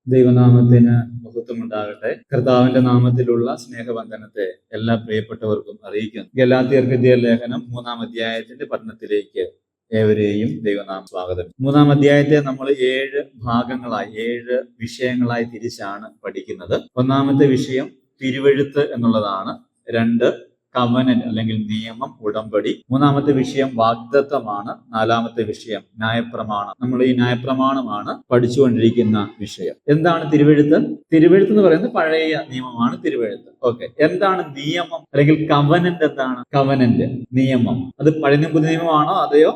ദൈവനാമത്തിന് മഹത്വമുണ്ടാകട്ടെ. കർത്താവിന്റെ നാമത്തിലുള്ള സ്നേഹവന്ദനത്തെ എല്ലാ പ്രിയപ്പെട്ടവർക്കും അറിയിക്കുന്നു. ഗലാത്യർക്ക് എഴുതിയ ലേഖനം 3-ാം അധ്യായത്തിന്റെ പഠനത്തിലേക്ക് ഏവരെയും ദൈവനാമം സ്വാഗതം. 3-ാം അധ്യായത്തെ നമ്മൾ 7 ഭാഗങ്ങളായി 7 വിഷയങ്ങളായി തിരിച്ചാണ് പഠിക്കുന്നത്. ഒന്നാമത്തെ വിഷയം തിരുവെഴുത്ത് എന്നുള്ളതാണ്. 2 കവനന്റ് അല്ലെങ്കിൽ നിയമം, ഉടമ്പടി. 3-ാമത്തെ വിഷയം വാഗ്ദത്തമാണ്. 4-ാമത്തെ വിഷയം ന്യായപ്രമാണം. നമ്മൾ ഈ ന്യായപ്രമാണമാണ് പഠിച്ചുകൊണ്ടിരിക്കുന്ന വിഷയം. എന്താണ് തിരുവെഴുത്ത്? തിരുവെഴുത്ത് എന്ന് പറയുന്നത് പഴയ നിയമമാണ് തിരുവെഴുത്ത്. ഓക്കെ, എന്താണ് നിയമം അല്ലെങ്കിൽ കവനന്റ്? എന്താണ് കവനന്റ്? നിയമം അത് പഴയ പുതിയ നിയമമാണോ അതെയോ?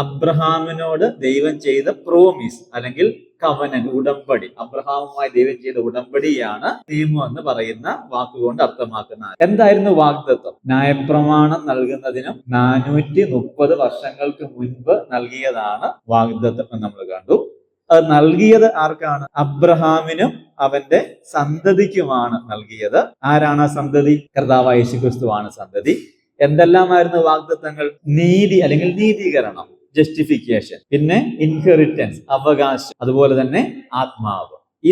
അബ്രഹാമിനോട് ദൈവം ചെയ്ത പ്രോമിസ് അല്ലെങ്കിൽ കവനന്റ്, ഉടമ്പടി. അബ്രഹാമുമായി ദൈവം ചെയ്ത ഉടമ്പടിയാണ് നിയമം എന്ന് പറയുന്ന വാക്കുകൊണ്ട് അർത്ഥമാക്കുന്നത്. എന്തായിരുന്നു വാഗ്ദത്തം? ന്യായപ്രമാണം നൽകുന്നതിനും 430 വർഷങ്ങൾക്ക് മുൻപ് നൽകിയതാണ് വാഗ്ദത്തം എന്ന് നമ്മൾ കണ്ടു. അത് നൽകിയത് ആർക്കാണ്? അബ്രഹാമിനും അവന്റെ സന്തതിക്കുമാണ് നൽകിയത്. ആരാണ് ആ സന്തതി? കർത്താവായ യേശുക്രിസ്തുവാണ് സന്തതി. എന്തെല്ലാമായിരുന്നു വാഗ്ദത്തങ്ങൾ? നീതി അല്ലെങ്കിൽ നീതീകരണം, ജസ്റ്റിഫിക്കേഷൻ, പിന്നെ ഇൻഹെറിറ്റൻസ്, അവകാശം, അതുപോലെ തന്നെ ആത്മാവ്. ഈ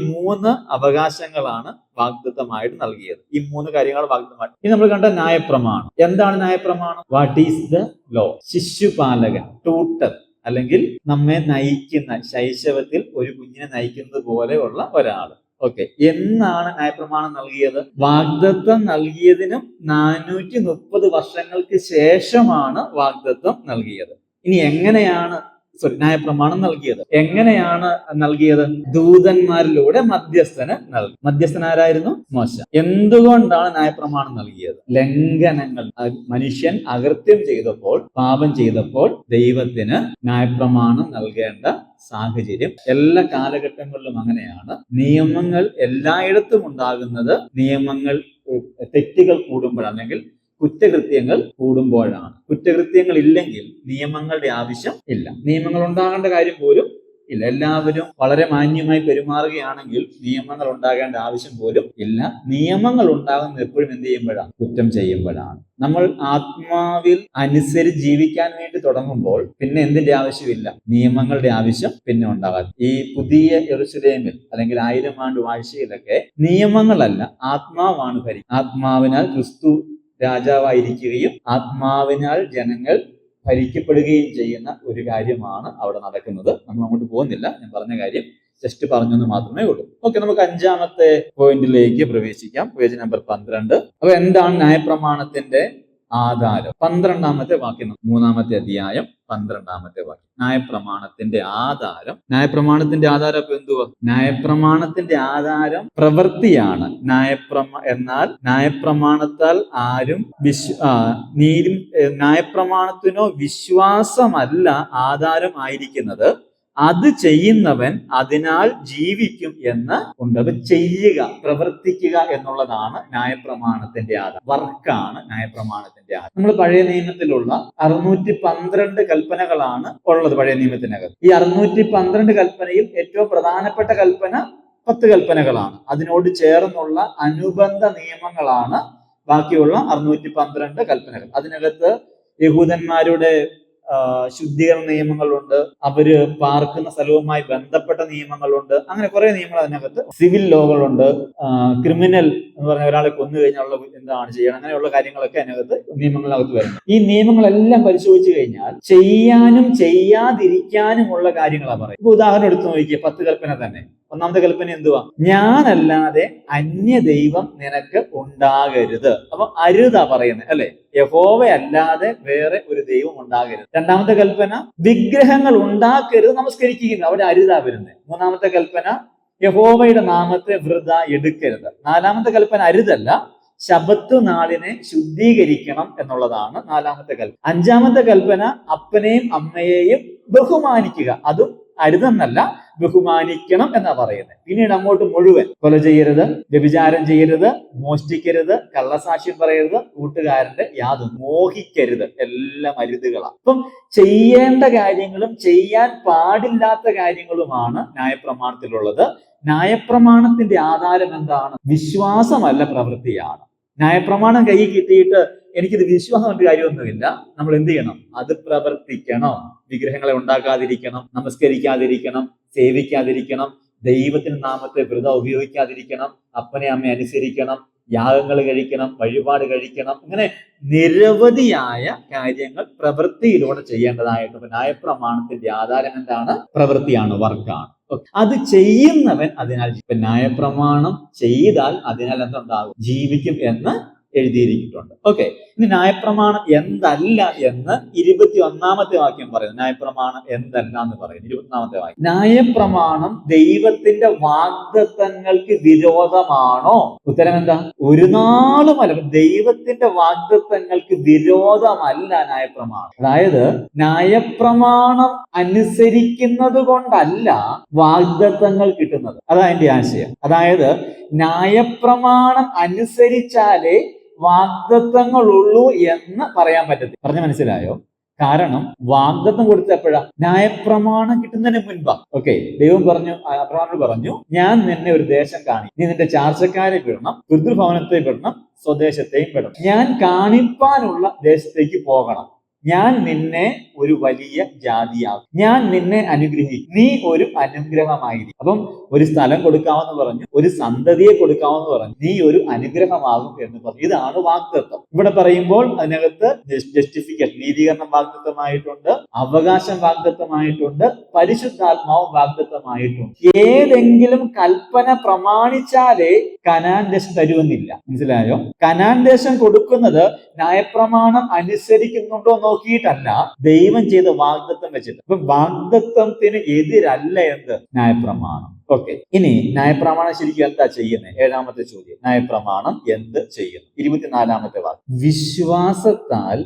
3 അവകാശങ്ങളാണ് വാഗ്ദത്തമായിട്ട് നൽകിയത്. ഈ 3 കാര്യങ്ങൾ വാഗ്ദത്തമായിട്ട്. ഇനി നമ്മൾ കണ്ട ന്യായപ്രമാണം. എന്താണ് ന്യായപ്രമാണം? What is the law? ശിശുപാലകൻ, ട്യൂട്ടർ, അല്ലെങ്കിൽ നമ്മെ നയിക്കുന്ന, ശൈശവത്തിൽ ഒരു കുഞ്ഞിനെ നയിക്കുന്നത് പോലെയുള്ള ഒരാള്. ഓക്കെ, എന്നാണ് ന്യായപ്രമാണം നൽകിയത്? വാഗ്ദത്തം നൽകിയതിനും 430 വർഷങ്ങൾക്ക് ശേഷമാണ് വാഗ്ദത്തം നൽകിയത്. ഇനി എങ്ങനെയാണ് ന്യായപ്രമാണം നൽകിയത്? എങ്ങനെയാണ് നൽകിയത്? ദൂതന്മാരിലൂടെ മധ്യസ്ഥന് നൽകി. മധ്യസ്ഥനാരായിരുന്നു? മോശ. എന്തുകൊണ്ടാണ് ന്യായപ്രമാണം നൽകിയത്? ലംഘനങ്ങൾ, മനുഷ്യൻ അകൃത്യം ചെയ്തപ്പോൾ, പാപം ചെയ്തപ്പോൾ ദൈവത്തിന് ന്യായപ്രമാണം നൽകേണ്ട സാഹചര്യം എല്ലാ കാലഘട്ടങ്ങളിലും അങ്ങനെയാണ്. നിയമങ്ങൾ എല്ലായിടത്തും ഉണ്ടാകുന്നത് നിയമങ്ങൾ തെറ്റുകൾ കൂടുമ്പോഴാണ്, അല്ലെങ്കിൽ കുറ്റകൃത്യങ്ങൾ കൂടുമ്പോഴാണ്. കുറ്റകൃത്യങ്ങൾ ഇല്ലെങ്കിൽ നിയമങ്ങളുടെ ആവശ്യം ഇല്ല. നിയമങ്ങൾ ഉണ്ടാകേണ്ട കാര്യം പോലും ഇല്ല. എല്ലാവരും വളരെ മാന്യമായി പെരുമാറുകയാണെങ്കിൽ നിയമങ്ങൾ ഉണ്ടാകേണ്ട ആവശ്യം പോലും ഇല്ല. നിയമങ്ങൾ ഉണ്ടാകുന്നത് എപ്പോഴും എന്ത് ചെയ്യുമ്പോഴാണ്? കുറ്റം ചെയ്യുമ്പോഴാണ്. നമ്മൾ ആത്മാവിൽ അനുസരിച്ച് ജീവിക്കാൻ വേണ്ടി തുടങ്ങുമ്പോൾ പിന്നെ എന്തിന്റെ ആവശ്യമില്ല? നിയമങ്ങളുടെ ആവശ്യം പിന്നെ ഉണ്ടാകാം. ഈ പുതിയ യെരൂശലേമിൽ അല്ലെങ്കിൽ 1000 ആണ്ട് വാഴ്ചയിലൊക്കെ നിയമങ്ങളല്ല, ആത്മാവാണ് ഭരിക്കുന്നത്. ആത്മാവിനാൽ ക്രിസ്തു രാജാവായിരിക്കുകയും ആത്മാവിനാൽ ജനങ്ങൾ ഭരിക്കപ്പെടുകയും ചെയ്യുന്ന ഒരു കാര്യമാണ് അവിടെ നടക്കുന്നത്. നമ്മൾ അങ്ങോട്ട് പോകുന്നില്ല, ഞാൻ പറഞ്ഞ കാര്യം ജസ്റ്റ് പറഞ്ഞെന്ന് മാത്രമേ ഉള്ളൂ. ഓക്കെ, നമുക്ക് 5-ാമത്തെ പോയിന്റിലേക്ക് പ്രവേശിക്കാം. Page number 12. അപ്പൊ എന്താണ് ന്യായപ്രമാണത്തിന്റെ ആധാരം? 12-ാമത്തെ വാക്യം, 3-ാമത്തെ അധ്യായം 12-ാമത്തെ വാക്യം. ന്യായപ്രമാണത്തിന്റെ ആധാരം. ന്യായപ്രമാണത്തിന്റെ ആധാരം ഇപ്പൊ എന്തുവാ? ന്യായപ്രമാണത്തിന്റെ ആധാരം പ്രവൃത്തിയാണ്. എന്നാൽ ന്യായപ്രമാണത്താൽ ആരും ന്യായപ്രമാണത്തിനോ വിശ്വാസമല്ല ആധാരം ആയിരിക്കുന്നത്, അത് ചെയ്യുന്നവൻ അതിനാൽ ജീവിക്കും എന്ന് ഉണ്ട്. അത് ചെയ്യുക, പ്രവർത്തിക്കുക എന്നുള്ളതാണ് ന്യായപ്രമാണത്തിന്റെ ആധാരം. വർക്കാണ് ന്യായപ്രമാണത്തിന്റെ ആധാരം. നമ്മൾ പഴയ നിയമത്തിലുള്ള 612 കൽപ്പനകളാണ് ഉള്ളത് പഴയ നിയമത്തിനകത്ത്. ഈ 612 കൽപ്പനയിൽ ഏറ്റവും പ്രധാനപ്പെട്ട കൽപ്പന 10 കൽപ്പനകളാണ്. അതിനോട് ചേർന്നുള്ള അനുബന്ധ നിയമങ്ങളാണ് ബാക്കിയുള്ള 612 കൽപ്പനകൾ. അതിനകത്ത് യഹൂദന്മാരുടെ ശുദ്ധീകരണ നിയമങ്ങളുണ്ട്, അവര് പാർക്കുന്ന സ്ഥലവുമായി ബന്ധപ്പെട്ട നിയമങ്ങളുണ്ട്, അങ്ങനെ കുറെ നിയമങ്ങൾ അതിനകത്ത്. സിവിൽ ലോകളുണ്ട്, ക്രിമിനൽ എന്ന് പറഞ്ഞ ഒരാളെ കൊന്നു കഴിഞ്ഞാൽ എന്താണ് ചെയ്യണം, അങ്ങനെയുള്ള കാര്യങ്ങളൊക്കെ അതിനകത്ത് നിയമങ്ങളിനകത്ത് വരുന്നു. ഈ നിയമങ്ങളെല്ലാം പരിശോധിച്ചു കഴിഞ്ഞാൽ ചെയ്യാനും ചെയ്യാതിരിക്കാനുമുള്ള കാര്യങ്ങളാണ് പറയുന്നത്. ഇപ്പൊ ഉദാഹരണം എടുത്തു നോക്കിയേ, 10 കൽപ്പന തന്നെ. 1-ാമത്തെ കൽപ്പന എന്തുവാ? ഞാനല്ലാതെ അന്യ ദൈവം നിനക്ക് ഉണ്ടാകരുത്. അപ്പൊ അരുതാ പറയുന്നത്, അല്ലെ? യഹോവയല്ലാതെ വേറെ ഒരു ദൈവം ഉണ്ടാകരുത്. 2-ാമത്തെ കൽപ്പന വിഗ്രഹങ്ങൾ ഉണ്ടാക്കരുത്, നമസ്കരിക്കുക. അവിടെ അരുതാ വരുന്നത്. 3-ാമത്തെ കൽപ്പന യഹോവയുടെ നാമത്തെ വൃഥ എടുക്കരുത്. 4-ാമത്തെ കൽപ്പന അരുതല്ല, ശബത്ത് നാളിനെ ശുദ്ധീകരിക്കണം എന്നുള്ളതാണ് 4-ാമത്തെ കൽപ്പന. 5-ാമത്തെ കൽപ്പന അപ്പനെയും അമ്മയെയും ബഹുമാനിക്കുക. അതും അരുതെന്നല്ല, ബഹുമാനിക്കണം എന്നാ പറയുന്നത്. പിന്നീട് അങ്ങോട്ട് മുഴുവൻ കൊല ചെയ്യരുത്, വ്യഭിചാരം ചെയ്യരുത്, മോഷ്ടിക്കരുത്, കള്ളസാക്ഷ്യം പറയരുത്, കൂട്ടുകാരന്റെ യാതൊന്നും മോഹിക്കരുത്, എല്ലാം അരുതുകളാണ്. അപ്പം ചെയ്യേണ്ട കാര്യങ്ങളും ചെയ്യാൻ പാടില്ലാത്ത കാര്യങ്ങളുമാണ് ന്യായപ്രമാണത്തിലുള്ളത്. ന്യായപ്രമാണത്തിന്റെ ആധാരം എന്താണ്? വിശ്വാസമല്ല, പ്രവൃത്തിയാണ്. ന്യായപ്രമാണം കൈ കിട്ടിയിട്ട് എനിക്കിത് വിശ്വാസം കൊണ്ട് കാര്യമൊന്നുമില്ല, നമ്മൾ എന്ത് ചെയ്യണം? അത് പ്രവർത്തിക്കണം. വിഗ്രഹങ്ങളെ ഉണ്ടാക്കാതിരിക്കണം, നമസ്കരിക്കാതിരിക്കണം, സേവിക്കാതിരിക്കണം, ദൈവത്തിന്റെ നാമത്തെ വൃഥ ഉപയോഗിക്കാതിരിക്കണം, അപ്പനെ അമ്മയെ അനുസരിക്കണം, യാഗങ്ങൾ കഴിക്കണം, വഴിപാട് കഴിക്കണം, ഇങ്ങനെ നിരവധിയായ കാര്യങ്ങൾ പ്രവൃത്തിയിലൂടെ ചെയ്യേണ്ടതായിട്ട്. ന്യായപ്രമാണത്തിന്റെ ആധാരം എന്താണ്? പ്രവൃത്തിയാണ്, വർക്കാണ്. അത് ചെയ്യുന്നവൻ അതിനാൽ ന്യായപ്രമാണം ചെയ്താൽ അതിനാൽ എന്തുണ്ടാകും? ജീവിക്കും എന്ന് എഴുതിയിരിക്കുന്നുണ്ട്. ഓക്കെ, ഇനി ന്യായപ്രമാണം എന്തല്ല എന്ന് 21-ാമത്തെ വാക്യം പറയുന്നു. ന്യായപ്രമാണം എന്തല്ല എന്ന് പറയുന്നു 21-ാമത്തെ വാക്യം. ന്യായപ്രമാണം ദൈവത്തിന്റെ വാഗ്ദത്തങ്ങൾക്ക് വിരോധമാണോ? ഉത്തരം എന്താ? ഒരു നാളുമല്ല. ദൈവത്തിന്റെ വാഗ്ദത്തങ്ങൾക്ക് വിരോധമല്ല ന്യായപ്രമാണം. അതായത് ന്യായപ്രമാണം അനുസരിക്കുന്നത് കൊണ്ടല്ല വാഗ്ദത്തങ്ങൾ കിട്ടുന്നത്. അതാ എന്റെ ആശയം. അതായത് ന്യായപ്രമാണം അനുസരിച്ചാലേ വാഗ്ദത്തങ്ങളുള്ളൂ എന്ന് പറയാൻ പറ്റത്തില്ല. പറഞ്ഞ മനസ്സിലായോ? കാരണം വാഗ്ദത്തം കൊടുത്തപ്പോഴാ? ന്യായപ്രമാണം കിട്ടുന്നതിന് മുൻപാ. ഓക്കെ, ദൈവം പറഞ്ഞു, അബ്രഹാമിനോട് പറഞ്ഞു, ഞാൻ നിന്നെ ഒരു ദേശം കാണി, നീ നിന്റെ ചാർച്ചക്കാരെ വിടണം, പിതൃഭവനത്തെ വിടണം, സ്വദേശത്തെയും വിടണം, ഞാൻ കാണിപ്പാനുള്ള ദേശത്തേക്ക് പോകണം, ഞാൻ നിന്നെ ഒരു വലിയ ജാതിയാകും, ഞാൻ നിന്നെ അനുഗ്രഹിക്കും, നീ ഒരു അനുഗ്രഹമായിരിക്കും. അപ്പം ഒരു സ്ഥലം കൊടുക്കാമെന്ന് പറഞ്ഞു, ഒരു സന്തതിയെ കൊടുക്കാമെന്ന് പറഞ്ഞു, നീ ഒരു അനുഗ്രഹമാകും എന്ന് പറഞ്ഞു. ഇതാണ് വാഗ്ദത്തം. ഇവിടെ പറയുമ്പോൾ അതിനകത്ത് ജസ്റ്റിഫിക്കേഷൻ, നീതീകരണം വാഗ്ദത്തമായിട്ടുണ്ട്, അവകാശം വാഗ്ദത്തമായിട്ടുണ്ട്, പരിശുദ്ധാത്മാവും വാഗ്ദത്തമായിട്ടുണ്ട്. ഏതെങ്കിലും കൽപ്പന പ്രമാണിച്ചാലേ കനാൻ ദേശം തരുമെന്നില്ല. മനസ്സിലായോ? കനാൻ ദേശം കൊടുക്കുന്നത് ന്യായപ്രമാണം അനുസരിക്കുന്നുണ്ടോ നോക്കിയിട്ടല്ല, ദൈവം ചെയ്ത വാഗ്ദത്തം വെച്ചിട്ട്. അപ്പൊ വാഗ്ദത്തത്തിന് എതിരല്ല എന്ത്? ന്യായപ്രമാണം. ഓക്കെ, ഇനി ന്യായപ്രമാണം ശരിക്കും എന്താ ചെയ്യുന്നത്? 7-ാമത്തെ ചോദ്യം, ന്യായപ്രമാണം എന്ത് ചെയ്യുന്നു? 24-ാമത്തെ വാക്യം, വിശ്വാസത്താൽ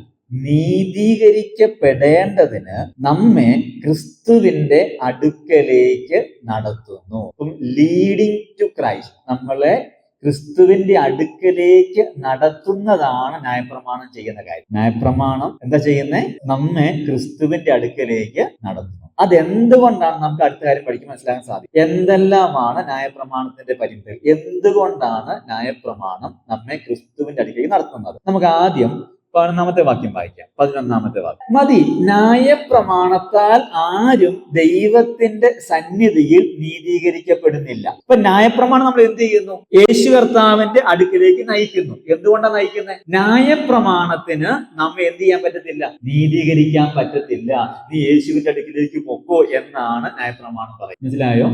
നീതീകരിക്കപ്പെടേണ്ടതിന് നമ്മെ ക്രിസ്തുവിന്റെ അടുക്കലേക്ക് നടത്തുന്നു. അപ്പം ലീഡിങ് ടു ക്രൈസ്റ്റ്, നമ്മളെ ക്രിസ്തുവിന്റെ അടുക്കലേക്ക് നടത്തുന്നതാണ് ന്യായപ്രമാണം ചെയ്യുന്ന കാര്യം. ന്യായപ്രമാണം എന്താ ചെയ്യുന്നത്? നമ്മെ ക്രിസ്തുവിന്റെ അടുക്കലേക്ക് നടത്തുന്നു. അതെന്തുകൊണ്ടാണ്? നമുക്ക് അടുത്ത കാര്യം പഠിക്കാൻ മനസ്സിലാക്കാൻ സാധിക്കും. എന്തെല്ലാമാണ് ന്യായപ്രമാണത്തിന്റെ പരിമിതികൾ? എന്തുകൊണ്ടാണ് ന്യായപ്രമാണം നമ്മെ ക്രിസ്തുവിന്റെ അടുക്കലേക്ക് നടത്തുന്നത്? നമുക്ക് ആദ്യം 11-ാമത്തെ വാക്യം വായിക്കാം. 11-ാമത്തെ വാക്യം, മതി, ന്യായപ്രമാണത്താൽ ആരും ദൈവത്തിന്റെ സന്നിധിയിൽ നീതീകരിക്കപ്പെടുന്നില്ല. അപ്പൊ ന്യായപ്രമാണം നമ്മൾ എന്ത് ചെയ്യുന്നു? യേശു കർത്താവിന്റെ അടുക്കിലേക്ക് നയിക്കുന്നു. എന്തുകൊണ്ടാണ് നയിക്കുന്നത്? ന്യായപ്രമാണത്തിന് നമ്മെ എന്ത് ചെയ്യാൻ പറ്റത്തില്ല? നീതീകരിക്കാൻ പറ്റത്തില്ല. നീ യേശുവിന്റെ അടുക്കിലേക്ക് പൊക്കോ എന്നാണ് ന്യായപ്രമാണം പറയുന്നത്. മനസ്സിലായോ?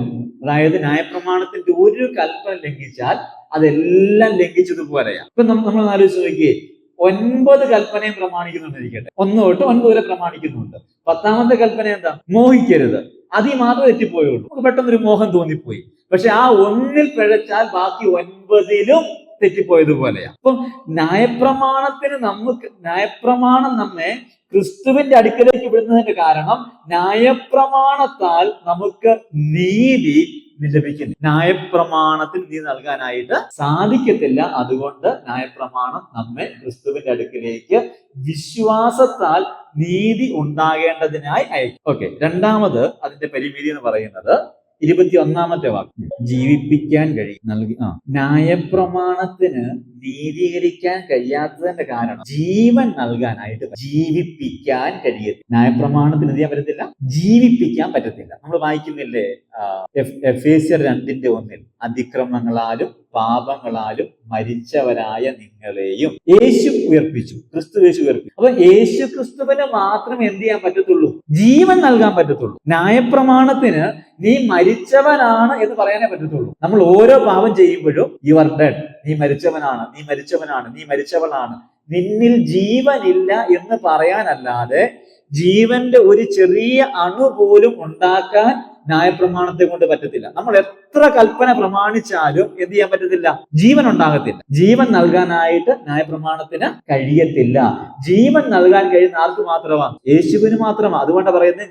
അതായത് ന്യായപ്രമാണത്തിന്റെ ഒരു കൽപ്പന ലംഘിച്ചാൽ അതെല്ലാം ലംഘിച്ചതുപോലെയാണ്. ഇപ്പൊ നമ്മൾ ആലോചിച്ച് നോക്കിയേ, 9 കൽപ്പനയും പ്രമാണിക്കുന്നുണ്ടിരിക്കട്ടെ, 1 തൊട്ട് 9 വരെ പ്രമാണിക്കുന്നുണ്ട്. 10-ാമത്തെ കൽപ്പന എന്താ? മോഹിക്കരുത്. അതിൽ മാത്രമേ തെറ്റിപ്പോയുള്ളൂ. നമുക്ക് പെട്ടെന്നൊരു മോഹം തോന്നിപ്പോയി. പക്ഷെ ആ 1-ൽ പിഴച്ചാൽ ബാക്കി 9-ലും തെറ്റിപ്പോയതുപോലെയാ. അപ്പം ന്യായപ്രമാണം നമ്മെ ക്രിസ്തുവിന്റെ അടുക്കലേക്ക് വിടുന്നതിന്റെ കാരണം ന്യായപ്രമാണത്താൽ നമുക്ക് നീതി ലഭിക്കുന്നു. ന്യായപ്രമാണത്തിൽ നീതി നൽകാനായിട്ട് സാധിക്കത്തില്ല. അതുകൊണ്ട് ന്യായപ്രമാണം നമ്മെ ക്രിസ്തുവിന്റെ അടുക്കിലേക്ക് വിശ്വാസത്താൽ നീതി ഉണ്ടാകേണ്ടതിനായി അയക്കും. ഓക്കെ, രണ്ടാമത് അതിന്റെ പരിമിതി എന്ന് പറയുന്നത് 21-ാമത്തെ വാക്യം, ജീവിപ്പിക്കാൻ കഴിയും. ന്യായപ്രമാണത്തിന് നീതീകരിക്കാൻ കഴിയാത്തതിന്റെ കാരണം ജീവൻ നൽകാനായിട്ട് ജീവിപ്പിക്കാൻ കഴിയത്തില്ല. ന്യായപ്രമാണത്തിന് എന്ത് ചെയ്യാൻ പറ്റത്തില്ല? ജീവിപ്പിക്കാൻ പറ്റത്തില്ല. നമ്മൾ വായിക്കുന്നില്ലേ എഫേസ്യർ 2:1, അതിക്രമങ്ങളാലും പാപങ്ങളാലും മരിച്ചവരായ നിങ്ങളെയും യേശു ഉയർപ്പിച്ചു. ക്രിസ്തു യേശു ഉയർപ്പിച്ചു. അപ്പൊ യേശു ക്രിസ്തുവിന് മാത്രം എന്ത് ചെയ്യാൻ പറ്റത്തുള്ളൂ? ജീവൻ നൽകാൻ പറ്റത്തുള്ളൂ. ന്യായപ്രമാണത്തിന് നീ മരിച്ചവനാണ് എന്ന് പറയാനേ പറ്റത്തുള്ളൂ. നമ്മൾ ഓരോ പാപം ചെയ്യുമ്പോഴും യു ആർ ഡെഡ്, നീ മരിച്ചവനാണ്, നീ മരിച്ചവനാണ്, നീ മരിച്ചവളാണ്, നിന്നിൽ ജീവനില്ല എന്ന് പറയാനല്ലാതെ ജീവന്റെ ഒരു ചെറിയ അണു പോലും ഉണ്ടാക്കാൻ ന്യായപ്രമാണത്തെ കൊണ്ട് പറ്റത്തില്ല. നമ്മൾ എത്ര കൽപ്പന പ്രമാണിച്ചാലും എന്ത് ചെയ്യാൻ പറ്റത്തില്ല? ജീവൻ ഉണ്ടാകത്തില്ല. ജീവൻ നൽകാനായിട്ട് ന്യായപ്രമാണത്തിന് കഴിയത്തില്ല. ജീവൻ നൽകാൻ കഴിയുന്ന ആർക്ക് മാത്രമാണ്? യേശുവിന് മാത്രമാണ്. അതുകൊണ്ടാണ് പറയുന്നത്,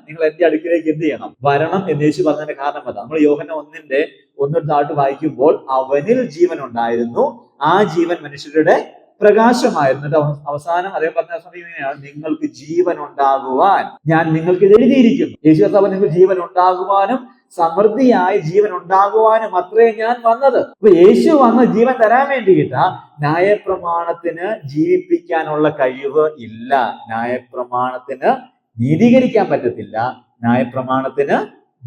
നിങ്ങൾ എന്റെ അടുക്കിലേക്ക് എന്ത് ചെയ്യണം? വരണം എന്ന് യേശു പറഞ്ഞതിന്റെ കാരണം അതാ. നമ്മൾ യോഹന്നാൻ 1:1 വായിക്കുമ്പോൾ അവനിൽ ജീവൻ ഉണ്ടായിരുന്നു, ആ ജീവൻ മനുഷ്യരുടെ പ്രകാശമായിരുന്നു. അവസാനം അതേ പറഞ്ഞ സമയം, നിങ്ങൾക്ക് ജീവൻ ഉണ്ടാകുവാൻ ഞാൻ നിങ്ങൾക്ക് എഴുതിയിരിക്കുന്നു. യേശു കർത്താവ് നിങ്ങൾക്ക് ജീവൻ ഉണ്ടാകുവാനും സമൃദ്ധിയായി ജീവൻ ഉണ്ടാകുവാനും അത്രേ ഞാൻ വന്നത്. അപ്പൊ യേശു വന്ന് ജീവൻ തരാൻ വേണ്ടിയിട്ടാ. ന്യായപ്രമാണത്തിന് ജീവിപ്പിക്കാനുള്ള കഴിവ് ഇല്ല. ന്യായപ്രമാണത്തിന് നീതീകരിക്കാൻ പറ്റത്തില്ല. ന്യായപ്രമാണത്തിന്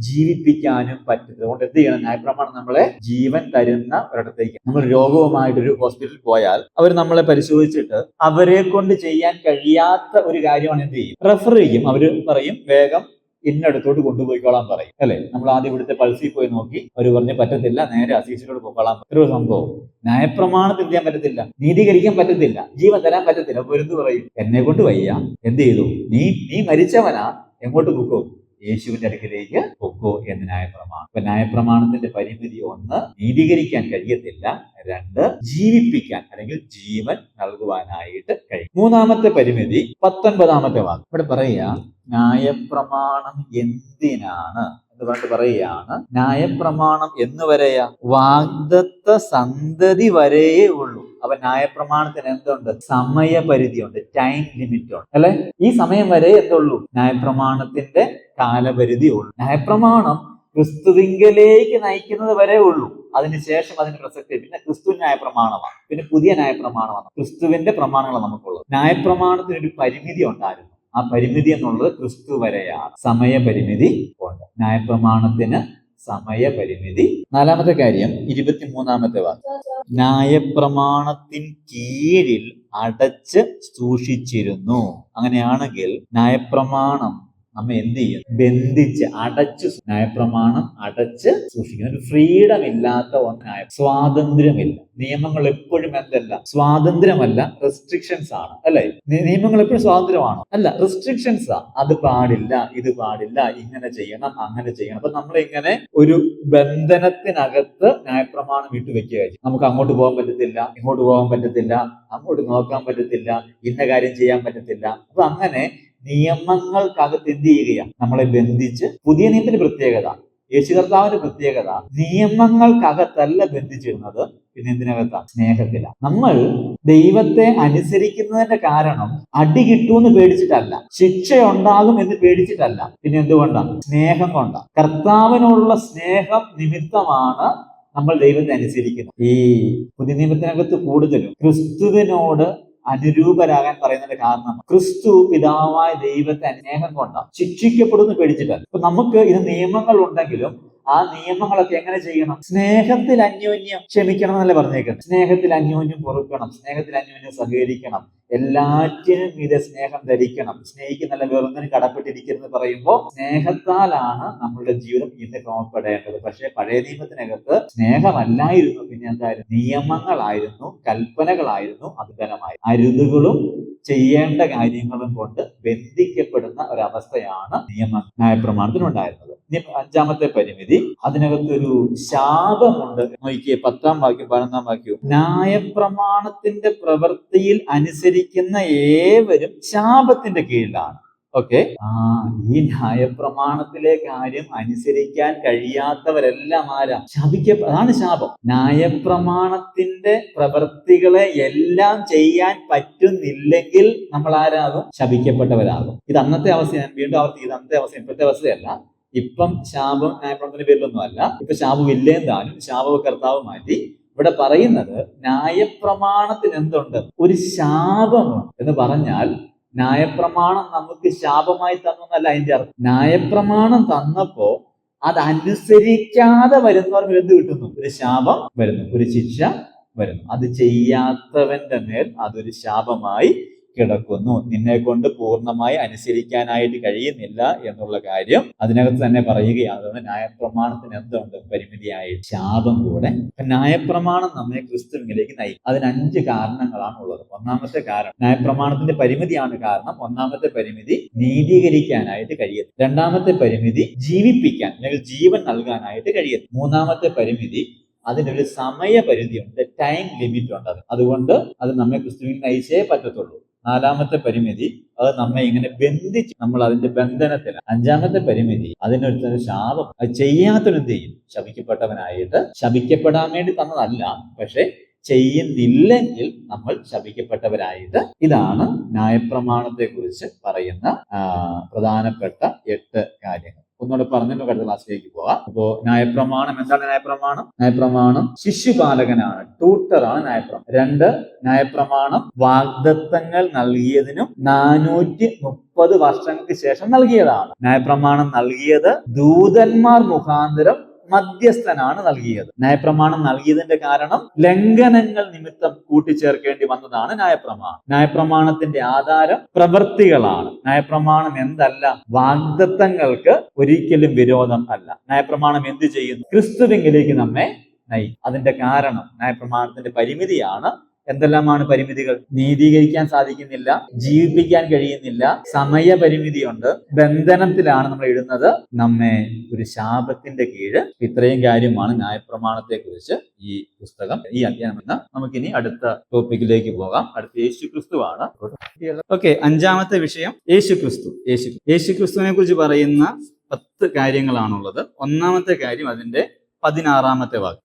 ജീവിപ്പിക്കാനും പറ്റുന്നത്. അതുകൊണ്ട് എന്ത് ചെയ്യണം? ന്യായപ്രമാണം നമ്മളെ ജീവൻ തരുന്ന ഒരിടത്തേക്ക്. നമ്മൾ രോഗവുമായിട്ടൊരു ഹോസ്പിറ്റലിൽ പോയാൽ അവർ നമ്മളെ പരിശോധിച്ചിട്ട് അവരെ കൊണ്ട് ചെയ്യാൻ കഴിയാത്ത ഒരു കാര്യമാണ് എന്ത് ചെയ്യും? റെഫർ ചെയ്യും. അവര് പറയും വേഗം ഇന്നടുത്തോട്ട് കൊണ്ടുപോയിക്കോളാൻ പറയും, അല്ലെ? നമ്മൾ ആദ്യം ഇവിടുത്തെ പൾസിൽ പോയി നോക്കി, അവർ പറഞ്ഞ് പറ്റത്തില്ല, നേരെ അസീസിലോട്ട് പോയിക്കോളാൻ. ഒരു സംഭവം ന്യായപ്രമാണത്തിൽ ചെയ്യാൻ പറ്റത്തില്ല, നീതീകരിക്കാൻ പറ്റത്തില്ല, ജീവൻ തരാൻ പറ്റത്തില്ല. അപ്പൊ എന്ത് പറയും? എന്നെ കൊണ്ട് വയ്യ, എന്ത് ചെയ്തു? നീ മരിച്ചവനാ, എങ്ങോട്ട് പൊക്കോ? യേശുവിന്റെ അടുക്കിലേക്ക് പൊക്കോ എന്ന് ന്യായപ്രമാണം. അപ്പൊ ന്യായപ്രമാണത്തിന്റെ പരിമിതി 1, നീതീകരിക്കാൻ കഴിയത്തില്ല, 2, ജീവിപ്പിക്കാൻ അല്ലെങ്കിൽ ജീവൻ നൽകുവാനായിട്ട് കഴിയും. 3-ാമത്തെ പരിമിതി 19-ാമത്തെ വാക്യം. ഇവിടെ പറയുക, ന്യായപ്രമാണം എന്തിനാണ് എന്ന് പറഞ്ഞിട്ട് പറയുകയാണ്. ന്യായപ്രമാണം എന്ന് വരെയാ? വാഗ്ദത്ത സന്തതി വരെയേ ഉള്ളൂ. അപ്പൊ ന്യായപ്രമാണത്തിന് എന്തുണ്ട്? സമയപരിധി ഉണ്ട്, ടൈം ലിമിറ്റ് ഉണ്ട്, അല്ലെ? ഈ സമയം വരെ എന്തുള്ളൂ? ന്യായപ്രമാണത്തിന്റെ കാലപരിധി ഉള്ളൂ. ന്യായപ്രമാണം ക്രിസ്തുവിങ്കലേക്ക് നയിക്കുന്നത് വരെ ഉള്ളൂ. അതിനുശേഷം അതിന്റെ പ്രസക്തി പിന്നെ ക്രിസ്തു ന്യായപ്രമാണമാണ്, പിന്നെ പുതിയ ന്യായപ്രമാണമാണ്. ക്രിസ്തുവിന്റെ പ്രമാണങ്ങൾ നമുക്കുള്ളത്. ന്യായപ്രമാണത്തിനൊരു പരിമിതി ഉണ്ടായിരുന്നു. ആ പരിമിതി എന്നുള്ളത് ക്രിസ്തു വരെയാണ്. സമയപരിമിതി ഉണ്ട് ന്യായപ്രമാണത്തിന്, സമയപരിമിതി. 4-ാമത്തെ കാര്യം 23-ാമത്തെ വാക്യം. ന്യായപ്രമാണത്തിൻ കീഴിൽ അടച്ച് സൂക്ഷിച്ചിരുന്നു. അങ്ങനെയാണെങ്കിൽ ന്യായപ്രമാണം നമ്മെ എന്ത് ചെയ്യും? ബന്ധിച്ച് അടച്ച്. ന്യായപ്രമാണം അടച്ച് സൂക്ഷിക്കുന്ന ഒരു ഫ്രീഡം ഇല്ലാത്ത ഒന്നായ, സ്വാതന്ത്ര്യമില്ല. നിയമങ്ങൾ എപ്പോഴും എന്തല്ല? സ്വാതന്ത്ര്യമല്ല, റെസ്ട്രിക്ഷൻസ് ആണ്, അല്ലെ? നിയമങ്ങൾ എപ്പോഴും സ്വാതന്ത്ര്യമാണോ? അല്ല, റെസ്ട്രിക്ഷൻസ് ആണ്. അത് പാടില്ല, ഇത് പാടില്ല, ഇങ്ങനെ ചെയ്യണം, അങ്ങനെ ചെയ്യണം. അപ്പൊ നമ്മൾ ഇങ്ങനെ ഒരു ബന്ധനത്തിനകത്ത് ന്യായപ്രമാണം വിട്ടുവെക്കുക. നമുക്ക് അങ്ങോട്ട് പോകാൻ പറ്റത്തില്ല, ഇങ്ങോട്ട് പോകാൻ പറ്റത്തില്ല, അങ്ങോട്ട് നോക്കാൻ പറ്റത്തില്ല, ഇന്ന കാര്യം ചെയ്യാൻ പറ്റത്തില്ല. അപ്പൊ അങ്ങനെ നിയമങ്ങൾക്കകത്ത് എന്ത് ചെയ്യുകയാണ്? നമ്മളെ ബന്ധിച്ച്. പുതിയ നിയമത്തിന്റെ പ്രത്യേകത, യേശു കർത്താവിന്റെ പ്രത്യേകത, നിയമങ്ങൾക്കകത്തല്ല ബന്ധിച്ചിരുന്നത്, പിന്നെ എന്തിനകത്താ? സ്നേഹത്തിലാണ്. നമ്മൾ ദൈവത്തെ അനുസരിക്കുന്നതിന്റെ കാരണം അടി കിട്ടുമെന്ന് പേടിച്ചിട്ടല്ല, ശിക്ഷ ഉണ്ടാകും എന്ന് പേടിച്ചിട്ടല്ല, പിന്നെ എന്തുകൊണ്ടാണ്? സ്നേഹം കൊണ്ടാണ്. കർത്താവിനുള്ള സ്നേഹം നിമിത്തമാണ് നമ്മൾ ദൈവത്തെ അനുസരിക്കുന്നത്. ഈ പുതിയ നിയമത്തിനകത്ത് കൂടുതലും ക്രിസ്തുവിനോട് അനുരൂപരാകാൻ പറയുന്നതിന്റെ കാരണം ക്രിസ്തു പിതാവായ ദൈവത്തെ സ്നേഹം കൊണ്ടാണ്. ശിക്ഷിക്കപ്പെടുന്നു പേടിച്ചിട്ടല്ല. അപ്പൊ നമുക്ക് ഇത് നിയമങ്ങൾ ഉണ്ടെങ്കിലും ആ നിയമങ്ങളൊക്കെ എങ്ങനെ ചെയ്യണം? സ്നേഹത്തിൽ അന്യോന്യം ക്ഷമിക്കണം എന്നല്ലേ പറഞ്ഞേക്കുന്നത്? സ്നേഹത്തിൽ അന്യോന്യം പൊറുക്കണം, സ്നേഹത്തിൽ അന്യോന്യം സഹകരിക്കണം, എല്ലാറ്റിനും ഇത് സ്നേഹം ധരിക്കണം, സ്നേഹിക്കുന്നല്ല വേറൊന്നിനും കടപ്പെട്ടിരിക്കുന്നത് പറയുമ്പോൾ സ്നേഹത്താലാണ് നമ്മളുടെ ജീവിതം ഇന്ന് ക്രമപ്പെടേണ്ടത്. പക്ഷെ പഴയ നിയമത്തിനകത്ത് സ്നേഹമല്ലായിരുന്നു, പിന്നെ എന്തായിരുന്നു? നിയമങ്ങളായിരുന്നു, കൽപ്പനകളായിരുന്നു, അധികരമായി അരുതുകളും ചെയ്യേണ്ട കാര്യങ്ങളും കൊണ്ട് ബന്ധിക്കപ്പെടുന്ന ഒരവസ്ഥയാണ് ന്യായപ്രമാണത്തിനുണ്ടായിരുന്നത്. 5-ാമത്തെ പരിമിതി, അതിനകത്തൊരു ശാപമുണ്ട്. നോക്കിയേ, 10-ാം വാക്യം 11-ാം വാക്യവും. ന്യായപ്രമാണത്തിന്റെ പ്രവൃത്തിയിൽ അനുസരിക്കുന്ന ഏവരും ശാപത്തിന്റെ കീഴിലാണ്. ഓക്കെ, ഈ ന്യായപ്രമാണത്തിലെ കാര്യം അനുസരിക്കാൻ കഴിയാത്തവരെല്ലാം ആരാ? അതാണ് ശാപം. ന്യായപ്രമാണത്തിന്റെ പ്രവൃത്തികളെ എല്ലാം ചെയ്യാൻ പറ്റുന്നില്ലെങ്കിൽ നമ്മൾ ആരാകും? ശപിക്കപ്പെട്ടവരാകും. ഇത് അന്നത്തെ അവസ്ഥയാണ്. വീണ്ടും ഇത് അന്നത്തെ അവസ്ഥ, ഇപ്പോഴത്തെ അവസ്ഥയല്ല. ഇപ്പം ശാപം ന്യായപ്രമാണത്തിന്റെ പേരിലൊന്നും അല്ല. ഇപ്പൊ ശാപം ഇല്ലേന്താനും ശാപ കർത്താവ് മാറ്റി. ഇവിടെ പറയുന്നത് ന്യായപ്രമാണത്തിന് എന്തുണ്ട്? ഒരു ശാപമുണ്ട് എന്ന് പറഞ്ഞാൽ ന്യായപ്രമാണം നമുക്ക് ശാപമായി തന്നല്ല അതിന്റെ അർത്ഥം. ന്യായപ്രമാണം തന്നപ്പോ അത് അനുസരിക്കാതെ വരുന്നവർക്ക് എന്ത് കിട്ടുന്നു? ഒരു ശാപം വരുന്നു, ഒരു ശിക്ഷ വരുന്നു. അത് ചെയ്യാത്തവന്റെ മേൽ അതൊരു ശാപമായി കിടക്കുന്നു. നിന്നെ കൊണ്ട് പൂർണ്ണമായി അനുസരിക്കാനായിട്ട് കഴിയുന്നില്ല എന്നുള്ള കാര്യം അതിനകത്ത് തന്നെ പറയുകയാണ്. അതുകൊണ്ട് ന്യായപ്രമാണത്തിന് എന്തുണ്ട്? പരിമിതിയായി ശാപം കൂടെ. ന്യായപ്രമാണം നമ്മെ ക്രിസ്തുവിലേക്ക് നയിക്കും. അതിന് 5 കാരണങ്ങളാണ് ഉള്ളത്. 1-ാമത്തെ കാരണം ന്യായപ്രമാണത്തിന്റെ പരിമിതിയാണ് കാരണം. 1-ാമത്തെ പരിമിതി നീതീകരിക്കാനായിട്ട് കഴിയും. 2-ാമത്തെ പരിമിതി ജീവിപ്പിക്കാൻ അല്ലെങ്കിൽ ജീവൻ നൽകാനായിട്ട് കഴിയും. 3-ാമത്തെ പരിമിതി അതിനൊരു സമയപരിധിയുണ്ട്, ടൈം ലിമിറ്റ് ഉണ്ട്. അതുകൊണ്ട് അത് നമ്മെ ക്രിസ്തുവിൽ നയിച്ചേ പറ്റത്തുള്ളൂ. 4-ാമത്തെ പരിമിതി അത് നമ്മെ ഇങ്ങനെ ബന്ധിച്ച് നമ്മൾ അതിന്റെ ബന്ധനത്തിലാണ്. 5-ാമത്തെ പരിമിതി അതിനൊരു ശാപം. അത് ചെയ്യാത്തവനെന്ത് ചെയ്യും? ശപിക്കപ്പെട്ടവനായിട്ട്. ശപിക്കപ്പെടാൻ വേണ്ടി തന്നതല്ല, പക്ഷെ ചെയ്യുന്നില്ലെങ്കിൽ നമ്മൾ ശപിക്കപ്പെട്ടവരായിട്ട്. ഇതാണ് ന്യായപ്രമാണത്തെ കുറിച്ച് പറയുന്ന പ്രധാനപ്പെട്ട 8 കാര്യങ്ങൾ. ഒന്നുകൂടെ പറഞ്ഞിട്ട് അടുത്ത ക്ലാസ്സിലേക്ക് പോവാം. അപ്പോ ന്യായപ്രമാണം എന്താണ്? ന്യായപ്രമാണം ശിശുപാലകനാണ്, ട്യൂട്ടറാണ് ന്യായപ്രമാണം. 2, ന്യായപ്രമാണം വാഗ്ദത്തങ്ങൾ നൽകിയതിനും 430 30 വർഷങ്ങൾക്ക് ശേഷം നൽകിയതാണ്. ന്യായപ്രമാണം നൽകിയത് ദൂതന്മാർ മുഖാന്തരം മധ്യസ്ഥനാണ് നൽകിയത്. ന്യായപ്രമാണം നൽകിയതിന്റെ കാരണം ലംഘനങ്ങൾ നിമിത്തം കൂട്ടിച്ചേർക്കേണ്ടി വന്നതാണ് ന്യായപ്രമാണം. ന്യായപ്രമാണത്തിന്റെ ആധാരം പ്രവൃത്തികളാണ്. ന്യായപ്രമാണം എന്തല്ല? വാഗ്ദത്തങ്ങൾക്ക് ഒരിക്കലും വിരോധം അല്ല. ന്യായപ്രമാണം എന്ത് ചെയ്യുന്നു? ക്രിസ്തുവിലേക്ക് നമ്മെ നയിക്കും. അതിന്റെ കാരണം ന്യായപ്രമാണത്തിന്റെ പരിമിതിയാണ്. എന്തെല്ലാമാണ് പരിമിതികൾ? നീതീകരിക്കാൻ സാധിക്കുന്നില്ല, ജീവിപ്പിക്കാൻ കഴിയുന്നില്ല, സമയപരിമിതിയുണ്ട്, ബന്ധനത്തിലാണ് നമ്മൾ ഇടുന്നത്, നമ്മെ ഒരു ശാപത്തിന്റെ കീഴ്. ഇത്രയും കാര്യമാണ് ന്യായപ്രമാണത്തെ കുറിച്ച് ഈ പുസ്തകം, ഈ അധ്യായം എന്ന. നമുക്കിനി അടുത്ത ടോപ്പിക്കിലേക്ക് പോകാം. അടുത്ത യേശുക്രിസ്തുവാണ്. ഓക്കെ, 5ാമത്തെ വിഷയം യേശുക്രിസ്തു. യേശുക്രിസ്തുവിനെ കുറിച്ച് പറയുന്ന 10 കാര്യങ്ങളാണുള്ളത്. 1ാമത്തെ കാര്യം അതിന്റെ 16ാമത്തെ വാക്ക്.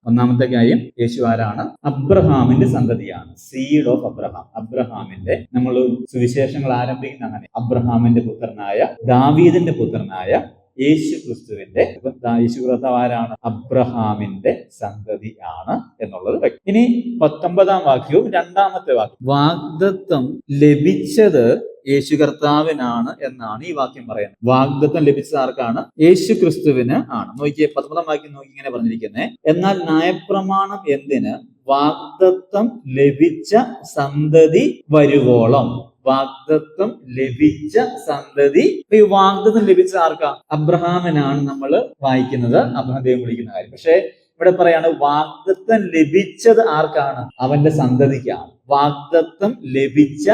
ഒന്നാമത്തെ കാര്യം, യേശു ആരാണ്? അബ്രഹാമിന്റെ സന്തതിയാണ്. Seed of Abraham. അബ്രഹാമിന്റെ, നമ്മൾ സുവിശേഷങ്ങൾ ആരംഭിക്കുന്ന അങ്ങനെ, അബ്രഹാമിന്റെ പുത്രനായ, ദാവീദിന്റെ പുത്രനായ യേശു ക്രിസ്തുവിന്റെ, യേശു കർത്താവ് ആരാണ്? അബ്രഹാമിന്റെ സന്തതിയാണ് എന്നുള്ളത് വ്യക്തം. ഇനി 19ാം വാക്യവും 2ാമത്തെ വാക്യം. വാഗ്ദത്തം ലഭിച്ചത് യേശു കർത്താവിനാണ് എന്നാണ് ഈ വാക്യം പറയുന്നത്. വാഗ്ദത്തം ലഭിച്ചത് ആർക്കാണ്? യേശു ക്രിസ്തുവിന് ആണ്. നോക്കിയേ, 19ാം വാക്യം നോക്കി, ഇങ്ങനെ പറഞ്ഞിരിക്കുന്നത്, എന്നാൽ ന്യായപ്രമാണം എന്തിന്? വാഗ്ദത്തം ലഭിച്ച സന്തതി വരുവോളം. വാഗ്ദത്തം ലഭിച്ച സന്തതി. ഈ വാഗ്ദത്തം ലഭിച്ച ആർക്കാ? അബ്രഹാമിനാണ് നമ്മൾ വായിക്കുന്നത്, അബ്രഹാം ദൈവം വിളിക്കുന്ന കാര്യം. പക്ഷെ ഇവിടെ പറയാണ് വാഗ്ദത്തം ലഭിച്ചത് ആർക്കാണ്? അവന്റെ സന്തതിക്കാണ്. വാഗ്ദത്തം ലഭിച്ച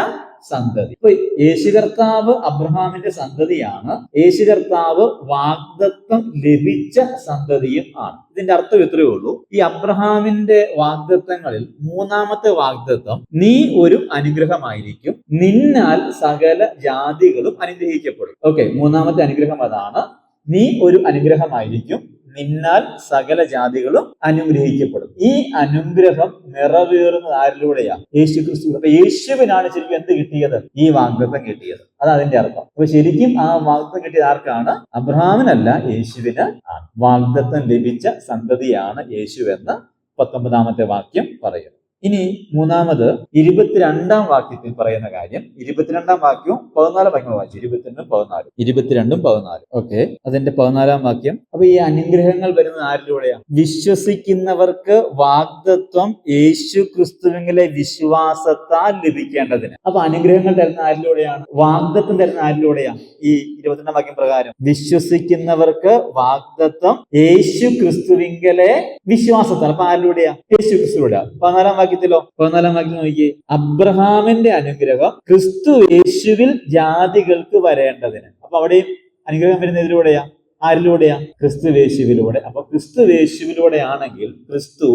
സന്തതി. ഇപ്പൊ യേശു കർത്താവ് അബ്രഹാമിന്റെ സന്തതിയാണ്. യേശു കർത്താവ് വാഗ്ദത്തം ലഭിച്ച സന്തതിയും ആണ്. ഇതിന്റെ അർത്ഥം ഇത്രയേ ഉള്ളൂ. ഈ അബ്രഹാമിന്റെ വാഗ്ദത്തങ്ങളിൽ 3ാമത്തെ വാഗ്ദത്തം, നീ ഒരു അനുഗ്രഹമായിരിക്കും, നിന്നാൽ സകല ജാതികളും അനുഗ്രഹിക്കപ്പെടും. ഓക്കെ, 3ാമത്തെ അനുഗ്രഹം അതാണ്. നീ ഒരു അനുഗ്രഹമായിരിക്കും, നിന്നാൽ സകല ജാതികളും അനുഗ്രഹിക്കപ്പെടും. ഈ അനുഗ്രഹം നിറവേറുന്നത് ആരിലൂടെയാ? യേശു ക്രിസ്തു. അപ്പൊ യേശുവിനാണ് ശരിക്കും എന്ത് കിട്ടിയത്? ഈ വാഗ്ദത്തം കിട്ടിയത്. അത് അതിന്റെ അർത്ഥം. അപ്പൊ ശരിക്കും ആ വാഗ്ദത്തം കിട്ടിയത് ആർക്കാണ്? അബ്രഹാമിനല്ല, യേശുവിന് ആണ്. വാഗ്ദത്തം ലഭിച്ച സന്തതിയാണ് യേശു എന്ന് 19ാമത്തെ വാക്യം പറയുന്നു. ഇനി 3ാമത് 22ാം വാക്യത്തിൽ പറയുന്ന കാര്യം, 22ാം വാക്യവും 14 വാക്യവും വായിച്ചു. 22ഉം 14. ഓക്കെ, അതിന്റെ 14ാം വാക്യം. അപ്പൊ ഈ അനുഗ്രഹങ്ങൾ വരുന്നത് ആരിലൂടെയാണ്? വിശ്വസിക്കുന്നവർക്ക് വാഗ്ദത്വം യേശു ക്രിസ്തുവിലെ വിശ്വാസത്താൽ ലഭിക്കേണ്ടതിന്. അപ്പൊ അനുഗ്രഹങ്ങൾ തരുന്ന ആരിലൂടെയാണ്? വാഗ്ദത്വം തരുന്ന ആരിലൂടെയാണ്? ഈ 22ാം വാക്യം പ്രകാരം വിശ്വസിക്കുന്നവർക്ക് വാഗ്ദത്വം യേശു ക്രിസ്തുവിലെ വിശ്വാസത്താൽ. അപ്പൊ ആരിലൂടെയാ? യേശു ക്രിസ്തുവിലൂടെ. 14ാം വാക്യം നോക്കിയേ, അബ്രഹാമിന്റെ അനുഗ്രഹം ക്രിസ്തു യേശുവിൽ ജാതികൾക്ക് വരേണ്ടതിന്. അപ്പൊ അവിടെയും അനുഗ്രഹം വരുന്ന ഇതിലൂടെയാ? ആരിലൂടെയാ? ക്രിസ്തുവേശുവിലൂടെ. അപ്പൊ ക്രിസ്തുവേശുവിലൂടെയാണെങ്കിൽ ക്രിസ്തു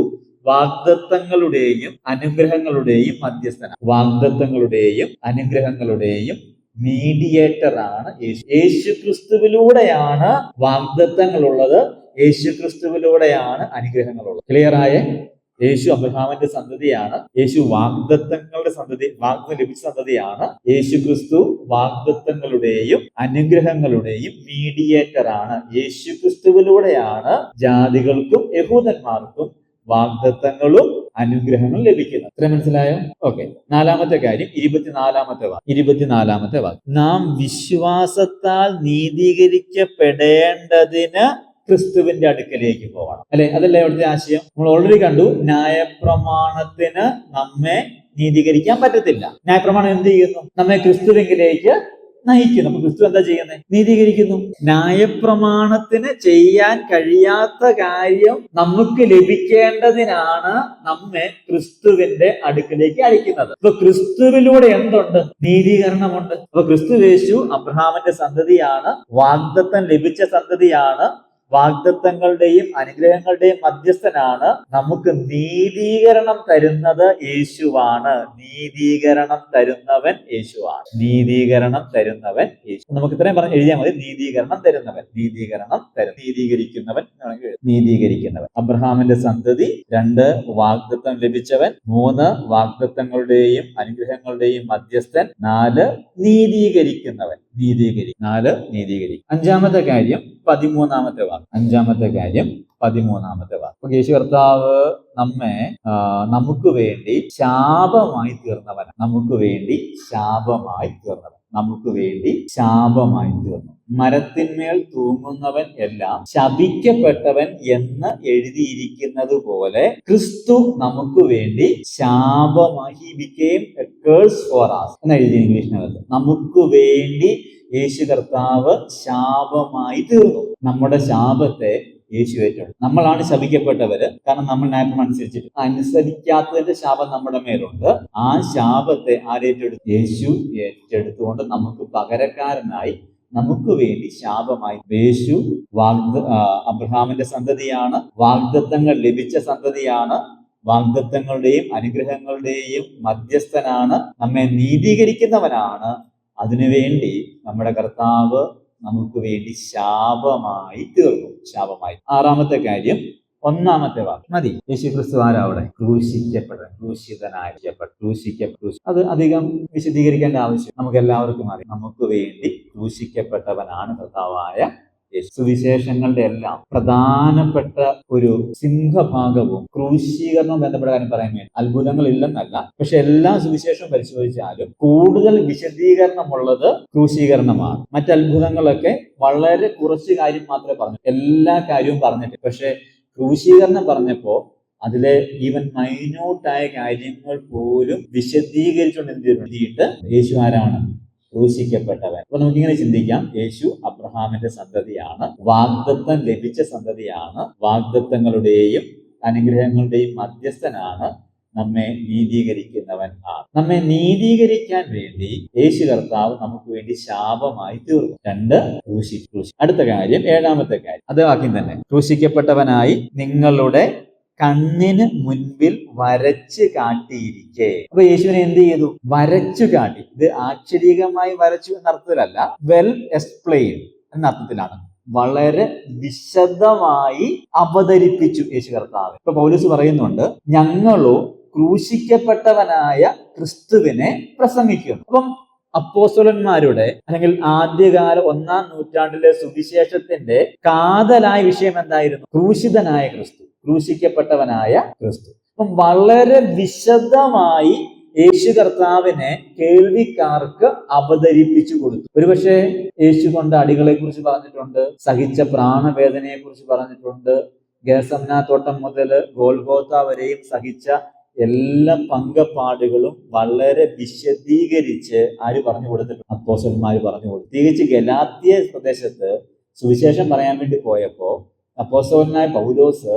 വാഗ്ദത്തങ്ങളുടെയും അനുഗ്രഹങ്ങളുടെയും മധ്യസ്ഥനാണ്. വാഗ്ദത്തങ്ങളുടെയും അനുഗ്രഹങ്ങളുടെയും മീഡിയേറ്റർ ആണ് യേശു. യേശു ക്രിസ്തുവിലൂടെയാണ് വാഗ്ദത്തങ്ങളുള്ളത്, യേശു ക്രിസ്തുവിലൂടെയാണ് അനുഗ്രഹങ്ങളുള്ളത്. ക്ലിയറായ? യേശു അബ്രഹാമിന്റെ സന്തതിയാണ്. യേശു വാഗ്ദത്തങ്ങളുടെ സന്തതി, വാഗ്ദത്തം ലഭിച്ച സന്തതിയാണ്. യേശു ക്രിസ്തു വാഗ്ദത്തങ്ങളുടെയും അനുഗ്രഹങ്ങളുടെയും മീഡിയേറ്റർ ആണ്. യേശു ക്രിസ്തുവിലൂടെയാണ് ജാതികൾക്കും യഹൂദന്മാർക്കും വാഗ്ദത്തങ്ങളും അനുഗ്രഹങ്ങളും ലഭിക്കുന്നത്. ഇത്ര മനസ്സിലായോ? ഓക്കെ, 4ാമത്തെ കാര്യം 24ാമത്തെ വാക്ക്. നാം വിശ്വാസത്താൽ നീതീകരിക്കപ്പെടേണ്ടതിന് ക്രിസ്തുവിന്റെ അടുക്കലേക്ക് പോകണം. അല്ലെ? അതല്ലേ അവിടുത്തെ ആശയം? നമ്മൾ ഓൾറെഡി കണ്ടു, ന്യായപ്രമാണത്തിന് നമ്മെ നീതീകരിക്കാൻ പറ്റത്തില്ല. ന്യായപ്രമാണം എന്ത് ചെയ്യുന്നു? നമ്മെ ക്രിസ്തുവിലേക്ക് നയിക്കുന്നു. അപ്പൊ ക്രിസ്തു എന്താ ചെയ്യുന്നത്? നീതീകരിക്കുന്നു. ന്യായപ്രമാണത്തിന് ചെയ്യാൻ കഴിയാത്ത കാര്യം നമുക്ക് ലഭിക്കേണ്ടതിനാണ് നമ്മെ ക്രിസ്തുവിന്റെ അടുക്കിലേക്ക് അയക്കുന്നത്. അപ്പൊ ക്രിസ്തുവിലൂടെ എന്തുണ്ട്? നീതീകരണമുണ്ട്. അപ്പൊ ക്രിസ്തുവേശു അബ്രഹാമിന്റെ സന്തതിയാണ്, വാഗ്ദത്തം ലഭിച്ച സന്തതിയാണ്, വാഗ്ദത്തങ്ങളുടെയും അനുഗ്രഹങ്ങളുടെയും മധ്യസ്ഥനാണ്. നമുക്ക് നീതീകരണം തരുന്നത് യേശുവാണ്. നീതീകരണം തരുന്നവൻ യേശുവാണ്. നീതീകരണം തരുന്നവൻ യേശു. നമുക്ക് ഇത്രയും പറഞ്ഞ് എഴുതിയാൽ മതി. നീതീകരണം തരുന്നവൻ, നീതീകരിക്കുന്നവൻ, നീതീകരിക്കുന്നവൻ. അബ്രഹാമിന്റെ സന്തതി. 2, വാഗ്ദത്തം ലഭിച്ചവൻ. 3, വാഗ്ദത്തങ്ങളുടെയും അനുഗ്രഹങ്ങളുടെയും മധ്യസ്ഥൻ. 4, നീതീകരിക്കുന്നവൻ. 4 നീതീകരിക്കും. 5ാമത്തെ കാര്യം 13ാമത്തെ വാക്ക്. 5ാമത്തെ കാര്യം 13ാമത്തെ വാക്ക്. യേശു കർത്താവ് നമുക്ക് വേണ്ടി ശാപമായി തീർന്നവൻ. നമുക്ക് വേണ്ടി ശാപമായി തീർന്നവൻ. നമുക്ക് വേണ്ടി ശാപമായി തീർന്നു. മരത്തിന്മേൽ തൂങ്ങുന്നവൻ എല്ലാം ശപിക്കപ്പെട്ടവൻ എന്ന് എഴുതിയിരിക്കുന്നത് പോലെ ക്രിസ്തു നമുക്ക് വേണ്ടി ശാപമായി, he became a curse for us എന്ന് എഴുതി ഇംഗ്ലീഷിനകത്ത്. നമുക്ക് വേണ്ടി യേശു കർത്താവ് ശാപമായി തീർന്നു. നമ്മുടെ ശാപത്തെ യേശു ഏറ്റെടുത്തു. നമ്മളാണ് ശപിക്കപ്പെട്ടവര്, കാരണം നമ്മൾ ന്യായം അനുസരിച്ചിട്ട് അനുസരിക്കാത്തതിന്റെ ശാപം നമ്മുടെ മേലുണ്ട്. ആ ശാപത്തെ ആരേറ്റെടുത്തു? യേശു ഏറ്റെടുത്തുകൊണ്ട് നമുക്ക് പകരക്കാരനായി നമുക്ക് വേണ്ടി ശാപമായി. യേശു അബ്രഹാമിന്റെ സന്തതിയാണ്, വാഗ്ദത്തങ്ങൾ ലഭിച്ച സന്തതിയാണ്, വാഗ്ദത്തങ്ങളുടെയും അനുഗ്രഹങ്ങളുടെയും മധ്യസ്ഥനാണ്, നമ്മെ നീതീകരിക്കുന്നവനാണ്. അതിനുവേണ്ടി നമ്മുടെ കർത്താവ് നമുക്ക് വേണ്ടി ശാപമായി തീർന്നു. ശാപമായി. ആറാമത്തെ കാര്യം, ഒന്നാമത്തെ വാക്ക് മതി. യേശു ക്രിസ്തു ആരാവിടെ? ക്രൂശിക്കപ്പെട്ടു. അത് അധികം വിശദീകരിക്കേണ്ട ആവശ്യം നമുക്ക് എല്ലാവർക്കും അറിയാം. നമുക്ക് വേണ്ടി ക്രൂശിക്കപ്പെട്ടവനാണ് കർത്താവായ യേശു. സുവിശേഷങ്ങളുടെ എല്ലാം പ്രധാനപ്പെട്ട ഒരു സിംഹഭാഗവും ക്രൂശീകരണവും ബന്ധപ്പെട്ട കാര്യം പറയാൻ വേണ്ടി. അത്ഭുതങ്ങൾ ഇല്ലെന്നല്ല, പക്ഷെ എല്ലാ സുവിശേഷവും പരിശോധിച്ചാലും കൂടുതൽ വിശദീകരണമുള്ളത് ക്രൂശീകരണമാണ്. മറ്റത്ഭുതങ്ങളൊക്കെ വളരെ കുറച്ച് കാര്യം മാത്രമേ പറഞ്ഞു, എല്ലാ കാര്യവും പറഞ്ഞിട്ട്. പക്ഷെ ക്രൂശീകരണം പറഞ്ഞപ്പോ അതിലെ ഈവൻ മൈന്യൂട്ടായ കാര്യങ്ങൾ പോലും വിശദീകരിച്ചുകൊണ്ട് എന്തിട്ട് യേശു ആരാണ്? ക്രൂശിക്കപ്പെട്ടവൻ. അപ്പൊ നമുക്കിങ്ങനെ ചിന്തിക്കാം, യേശു അബ്രഹാമിന്റെ സന്തതിയാണ്, വാഗ്ദത്തം ലഭിച്ച സന്തതിയാണ്, വാഗ്ദത്തങ്ങളുടെയും അനുഗ്രഹങ്ങളുടെയും മധ്യസ്ഥനാണ്, നമ്മെ നീതീകരിക്കുന്നവൻ ആണ്. നമ്മെ നീതീകരിക്കാൻ വേണ്ടി യേശു കർത്താവ് നമുക്ക് വേണ്ടി ശാപമായി തീർന്നു. 2 ക്രൂശിച്ചു. അടുത്ത കാര്യം, ഏഴാമത്തെ കാര്യം, അത് വാക്യം തന്നെ, ക്രൂശിക്കപ്പെട്ടവനായി നിങ്ങളുടെ കണ്ണിന് മുൻപിൽ വരച്ച് കാട്ടിയിരിക്കെ. അപ്പൊ യേശുവിനെ എന്ത് ചെയ്തു? വരച്ചു കാട്ടി. ഇത് ആക്ഷരികമായി വരച്ചു എന്ന അർത്ഥത്തിലല്ല, വെൽ എക്സ്പ്ലെയിൻ എന്ന അർത്ഥത്തിലാണ്. വളരെ വിശദമായി അവതരിപ്പിച്ചു യേശു കർത്താവ്. ഇപ്പൊ പൗലോസ് പറയുന്നുണ്ട്, ഞങ്ങളോ ക്രൂശിക്കപ്പെട്ടവനായ ക്രിസ്തുവിനെ പ്രസംഗിക്കുന്നു. അപ്പം അപ്പോസ്തലന്മാരുടെ അല്ലെങ്കിൽ ആദ്യകാല 1-ാം നൂറ്റാണ്ടിലെ സുവിശേഷത്തിന്റെ കാതലായ വിഷയം എന്തായിരുന്നു? ക്രൂശിതനായ ക്രിസ്തു, ക്രൂശിക്കപ്പെട്ടവനായ ക്രിസ്തു. അപ്പം വളരെ വിശദമായി യേശു കർത്താവിനെ കേൾവിക്കാർക്ക് അവതരിപ്പിച്ചു കൊടുത്തു. ഒരുപക്ഷെ യേശു കൊണ്ട അടികളെ കുറിച്ച് പറഞ്ഞിട്ടുണ്ട്, സഹിച്ച പ്രാണവേദനയെ കുറിച്ച് പറഞ്ഞിട്ടുണ്ട്, ഗെത്സമന തോട്ടം മുതൽ ഗോൽഗോത്ത വരെയും സഹിച്ച എല്ലാ പങ്കപ്പാടുകളും വളരെ വിശദീകരിച്ച് ആര് പറഞ്ഞു കൊടുത്തിട്ടുണ്ട്? അപ്പോസ്തലന്മാർ പറഞ്ഞു കൊടുത്തു. പ്രത്യേകിച്ച് ഗലാത്യ പ്രദേശത്ത് സുവിശേഷം പറയാൻ വേണ്ടി പോയപ്പോ അപ്പോസ്തലനായ പൗലോസ്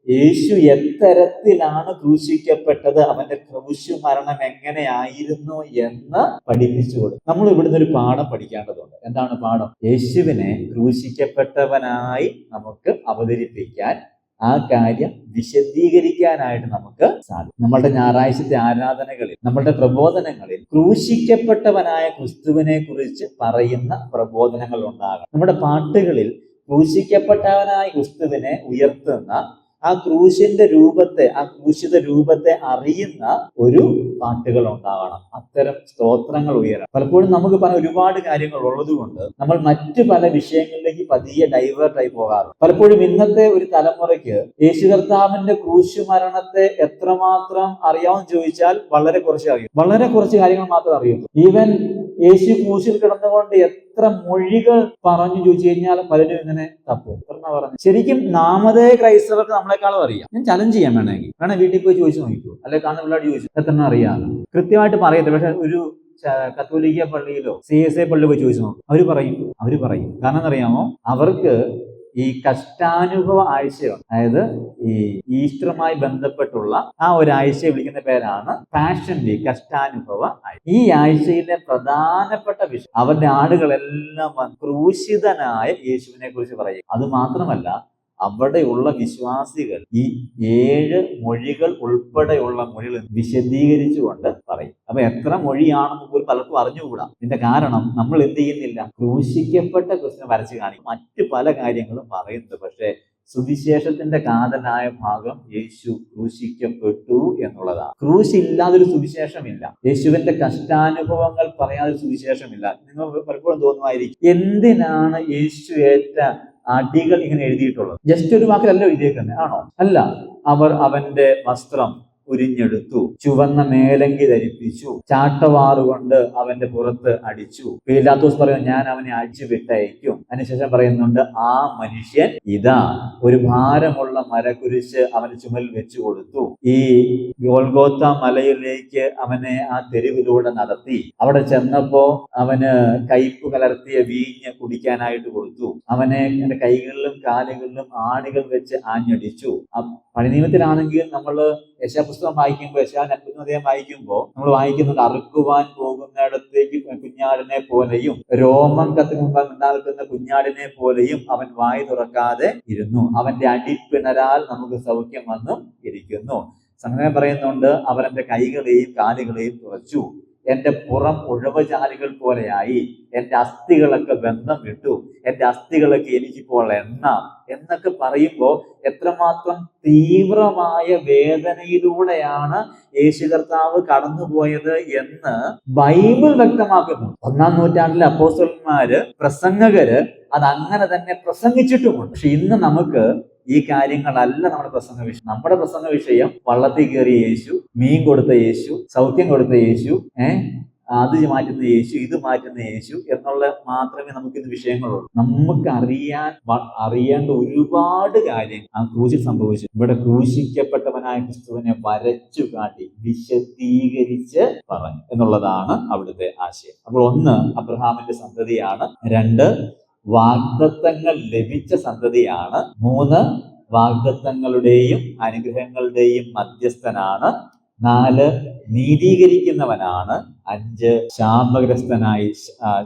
യേശു എത്തരത്തിലാണ് ക്രൂശിക്കപ്പെട്ടത്, അവന്റെ ക്രൂശു മരണം എങ്ങനെയായിരുന്നു എന്ന് പഠിപ്പിച്ചു കൊടുത്തു. നമ്മൾ ഇവിടുന്ന് ഒരു പാഠം പഠിക്കേണ്ടതുണ്ട്. എന്താണ് പാഠം? യേശുവിനെ ക്രൂശിക്കപ്പെട്ടവനായി നമുക്ക് അവതരിപ്പിക്കാൻ, ആ കാര്യം വിശദീകരിക്കാനായിട്ട് നമുക്ക് സാധിക്കും. നമ്മളുടെ ഞായറാഴ്ചത്തെ ആരാധനകളിൽ, നമ്മളുടെ പ്രബോധനങ്ങളിൽ ക്രൂശിക്കപ്പെട്ടവനായ ക്രിസ്തുവിനെ കുറിച്ച് പറയുന്ന പ്രബോധനങ്ങൾ ഉണ്ടാകണം. നമ്മുടെ പാട്ടുകളിൽ ക്രൂശിക്കപ്പെട്ടവനായ ക്രിസ്തുവിനെ ഉയർത്തുന്ന, ആ ക്രൂശിന്റെ രൂപത്തെ, ആ ക്രൂശിത രൂപത്തെ അറിയുന്ന ഒരു പാട്ടുകൾ ഉണ്ടാകണം. അത്തരം സ്തോത്രങ്ങൾ ഉയരണം. പലപ്പോഴും നമുക്ക് പറഞ്ഞ ഒരുപാട് കാര്യങ്ങൾ ഉള്ളത് കൊണ്ട് നമ്മൾ മറ്റു പല വിഷയങ്ങളിലേക്ക് പതിയെ ഡൈവേർട്ടായി പോകാറുണ്ട്. പലപ്പോഴും ഇന്നത്തെ ഒരു തലമുറയ്ക്ക് യേശു കർത്താവിന്റെ ക്രൂശു മരണത്തെ എത്രമാത്രം അറിയാമെന്ന് ചോദിച്ചാൽ വളരെ കുറച്ച് അറിയും. വളരെ കുറച്ച് കാര്യങ്ങൾ മാത്രമേ അറിയുള്ളൂ. ഈവൻ യേശു ക്രൂശിൽ കിടന്നുകൊണ്ട് എത്ര മൊഴികൾ പറഞ്ഞു ചോദിച്ചു കഴിഞ്ഞാൽ പലരും ഇങ്ങനെ തപ്പും. പറഞ്ഞു ശരിക്കും നാമധേയ ക്രൈസ്തവർക്ക് നമ്മളെക്കാളും അറിയാം. ഞാൻ ചലഞ്ച് ചെയ്യാൻ വേണമെങ്കിൽ വീട്ടിൽ പോയി ചോദിച്ചു നോക്കൂ, അല്ലെ കാണുന്ന പിള്ളേർ ചോദിച്ചു എത്ര അറിയാം. കൃത്യമായിട്ട് പറയത്തില്ല, പക്ഷെ ഒരു കത്തോലിക്ക പള്ളിയിലോ CSA പള്ളിയിലോ പോയി ചോദിച്ചു നോക്കും, അവര് പറയും. കാരണം എന്നറിയാമോ, അവർക്ക് ഈ കഷ്ടാനുഭവ ആഴ്ചയാണ്, അതായത് ഈ ഈസ്റ്ററുമായി ബന്ധപ്പെട്ടുള്ള ആ ഒരു ആഴ്ചയെ വിളിക്കുന്ന പേരാണ് പാഷൻ വീക്ക്, കഷ്ടാനുഭവ ആഴ്ച. ഈ ആഴ്ചയിലെ പ്രധാനപ്പെട്ട വിഷയം അവരുടെ ആളുകളെല്ലാം ക്രൂശിതനായ യേശുവിനെ കുറിച്ച് പറയും. അത് മാത്രമല്ല, അവിടെയുള്ള വിശ്വാസികൾ ഈ 7 മൊഴികൾ ഉൾപ്പെടെയുള്ള മൊഴികൾ വിശദീകരിച്ചുകൊണ്ട് പറയും. അപ്പൊ എത്ര മൊഴിയാണെന്ന് പോലും പലർക്കും അറിഞ്ഞുകൂടാ. ഇതിന്റെ കാരണം നമ്മൾ എന്ത് ചെയ്യുന്നില്ല, ക്രൂശിക്കപ്പെട്ട ക്രിസ്തുവിനെ വരച്ച് കാണിക്കും. മറ്റു പല കാര്യങ്ങളും പറയുന്നത്, പക്ഷെ സുവിശേഷത്തിന്റെ കാതലായ ഭാഗം യേശു ക്രൂശിക്കപ്പെട്ടു എന്നുള്ളതാണ്. ക്രൂശ് ഇല്ലാതൊരു സുവിശേഷമില്ല. യേശുവിന്റെ കഷ്ടാനുഭവങ്ങൾ പറയാതെ സുവിശേഷമില്ല. നിങ്ങൾ പലപ്പോഴും തോന്നുമായിരിക്കും, എന്തിനാണ് യേശു ഏറ്റ അടികൾ ഇങ്ങനെ എഴുതിയിട്ടുള്ളത്? ജസ്റ്റ് ഒരു വാക്കിലല്ല എഴുതിയേക്കുന്നത് ആണോ? അല്ല, അവന്റെ വസ്ത്രം ഉരിഞ്ഞെടുത്തു, ചുവന്ന മേലങ്കി ധരിപ്പിച്ചു, ചാട്ടവാറുകൊണ്ട് അവന്റെ പുറത്ത് അടിച്ചു. പീലാത്തോസ് പറയുന്നു, ഞാൻ അവനെ അടിച്ചു വിട്ടയക്കും. അതിനുശേഷം പറയുന്നുണ്ട്, ആ മനുഷ്യൻ ഇതാ ഒരു ഭാരമുള്ള മരക്കുരിശ് അവന് ചുമൽ വെച്ചു കൊടുത്തു. ഈ ഗോൽഗോത്ത മലയിലേക്ക് അവനെ ആ തെരുവിലൂടെ നടത്തി. അവിടെ ചെന്നപ്പോ അവന് കയ്പ് കലർത്തിയ വീഞ്ഞ് കുടിക്കാനായിട്ട് കൊടുത്തു. അവനെ എന്റെ കൈകളിലും കാലുകളിലും ആണികൾ വെച്ച് ആഞ്ഞടിച്ചു. പഴയ നിയമത്തിലാണെങ്കിൽ നമ്മൾ യശാപുസ്തകം വായിക്കുമ്പോൾ, യശാവിന്റെ അത്ഭുതം വായിക്കുമ്പോൾ നമ്മൾ വായിക്കുന്നുണ്ട്, അറുക്കുവാൻ പോകുന്നിടത്തേക്ക് കുഞ്ഞാടിനെ പോലെയും രോമം കത്തുമ്പോൾ ഉണ്ടാക്കുന്ന കുഞ്ഞാടിനെ പോലെയും അവൻ വായി തുറക്കാതെ ഇരുന്നു. അവന്റെ അടിപ്പിണരാൽ നമുക്ക് സൗഖ്യം വന്നും ഇരിക്കുന്നു. സംഘം പറയുന്നുണ്ട്, അവൻ എന്റെ കൈകളെയും കാലുകളെയും തുറച്ചു. എന്റെ പുറം ഉഴവുചാലുകൾ പോലെയായി, എന്റെ അസ്ഥികളൊക്കെ ബന്ധം വിട്ടു, എന്റെ അസ്ഥികളൊക്കെ എനിക്കിപ്പോൾ എണ്ണാം എന്നൊക്കെ പറയുമ്പോൾ എത്രമാത്രം തീവ്രമായ വേദനയിലൂടെയാണ് യേശു കർത്താവ് കടന്നുപോയത് എന്ന് ബൈബിൾ വ്യക്തമാക്കുന്നു. 1-ാം നൂറ്റാണ്ടിലെ അപ്പോസ്തലന്മാര്, പ്രസംഗകര് അതങ്ങനെ തന്നെ പ്രസംഗിച്ചിട്ടുമുണ്ട്. പക്ഷെ ഇന്ന് നമുക്ക് ഈ കാര്യങ്ങളല്ല നമ്മുടെ പ്രസംഗ വിഷയം. നമ്മുടെ പ്രസംഗ വിഷയം വള്ളത്തിൽ കയറിയ യേശു, മീൻ കൊടുത്ത യേശു, സൗഖ്യം കൊടുത്ത യേശു, അത് മാറ്റുന്ന യേശു, ഇത് മാറ്റുന്ന യേശു എന്നുള്ള മാത്രമേ നമുക്കിന്ന് വിഷയങ്ങളുള്ളൂ. നമുക്ക് അറിയേണ്ട ഒരുപാട് കാര്യങ്ങൾ ആ ക്രൂശിൽ സംഭവിച്ചു. ഇവിടെ ക്രൂശിക്കപ്പെട്ടവനായ ക്രിസ്തുവിനെ വരച്ചു കാട്ടി വിശദീകരിച്ച് പറഞ്ഞു എന്നുള്ളതാണ് അവിടുത്തെ ആശയം. അപ്പോൾ 1, അബ്രഹാമിന്റെ സന്തതിയാണ്. 2, വാഗ്ദത്തങ്ങൾ ലഭിച്ച സന്തതിയാണ്. 3, വാഗ്ദത്തങ്ങളുടെയും അനുഗ്രഹങ്ങളുടെയും മധ്യസ്ഥനാണ്. 4, നീതീകരിക്കുന്നവനാണ്. 5, ശാപഗ്രസ്തനായി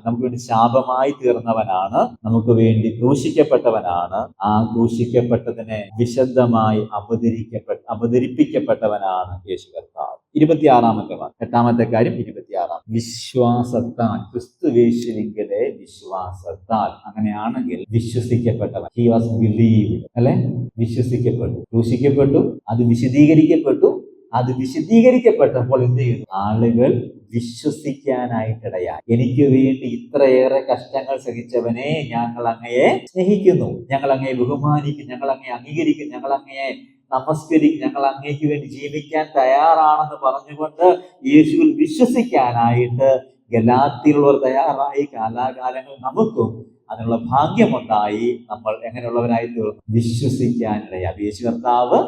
നമുക്ക് വേണ്ടി ശാപമായി തീർന്നവനാണ്. നമുക്ക് വേണ്ടി ക്രൂശിക്കപ്പെട്ടവനാണ്. ആ ക്രൂശിക്കപ്പെട്ടതിനെ വിശദമായി അവതരിപ്പിക്കപ്പെട്ടവനാണ് യേശു കർത്താവ്. 26-ാമത്തെ വാക്യം, 8-ാമത്തെ കാര്യം 26. വിശ്വാസത്താൽ, ക്രിസ്തുവേശുവിങ്കലെ വിശ്വാസത്താൽ. അങ്ങനെയാണെങ്കിൽ വിശ്വസിക്കപ്പെട്ടവൻ, ഹി വാസ് ബിലീവ്ഡ്, അല്ലെ? വിശ്വസിക്കപ്പെട്ടു, ക്രൂശിക്കപ്പെട്ടു, അത് വിശദീകരിക്കപ്പെട്ടു. അത് വിശദീകരിക്കപ്പെട്ടപ്പോൾ എന്ത് ചെയ്തു? ആളുകൾ വിശ്വസിക്കാനായിട്ടിടയായി. എനിക്ക് വേണ്ടി ഇത്രയേറെ കഷ്ടങ്ങൾ സഹിച്ചവനെ ഞങ്ങൾ അങ്ങയെ സ്നേഹിക്കുന്നു, ഞങ്ങൾ അങ്ങയെ ബഹുമാനിക്കും, ഞങ്ങൾ അങ്ങയെ അംഗീകരിക്കും, ഞങ്ങൾ അങ്ങയെ നമസ്കരിക്കും, ഞങ്ങൾ അങ്ങേക്ക് വേണ്ടി ജീവിക്കാൻ തയ്യാറാണെന്ന് പറഞ്ഞുകൊണ്ട് യേശുവിൽ വിശ്വസിക്കാനായിട്ട് ഗലാത്യയിലുള്ളവർ തയ്യാറായി. കാലാകാലങ്ങൾ നമുക്കും അതിനുള്ള ഭാഗ്യമുണ്ടായി. നമ്മൾ എങ്ങനെയുള്ളവരായി തീർന്നു? വിശ്വസിക്കാനിടയായി. യേശു കർത്താവ്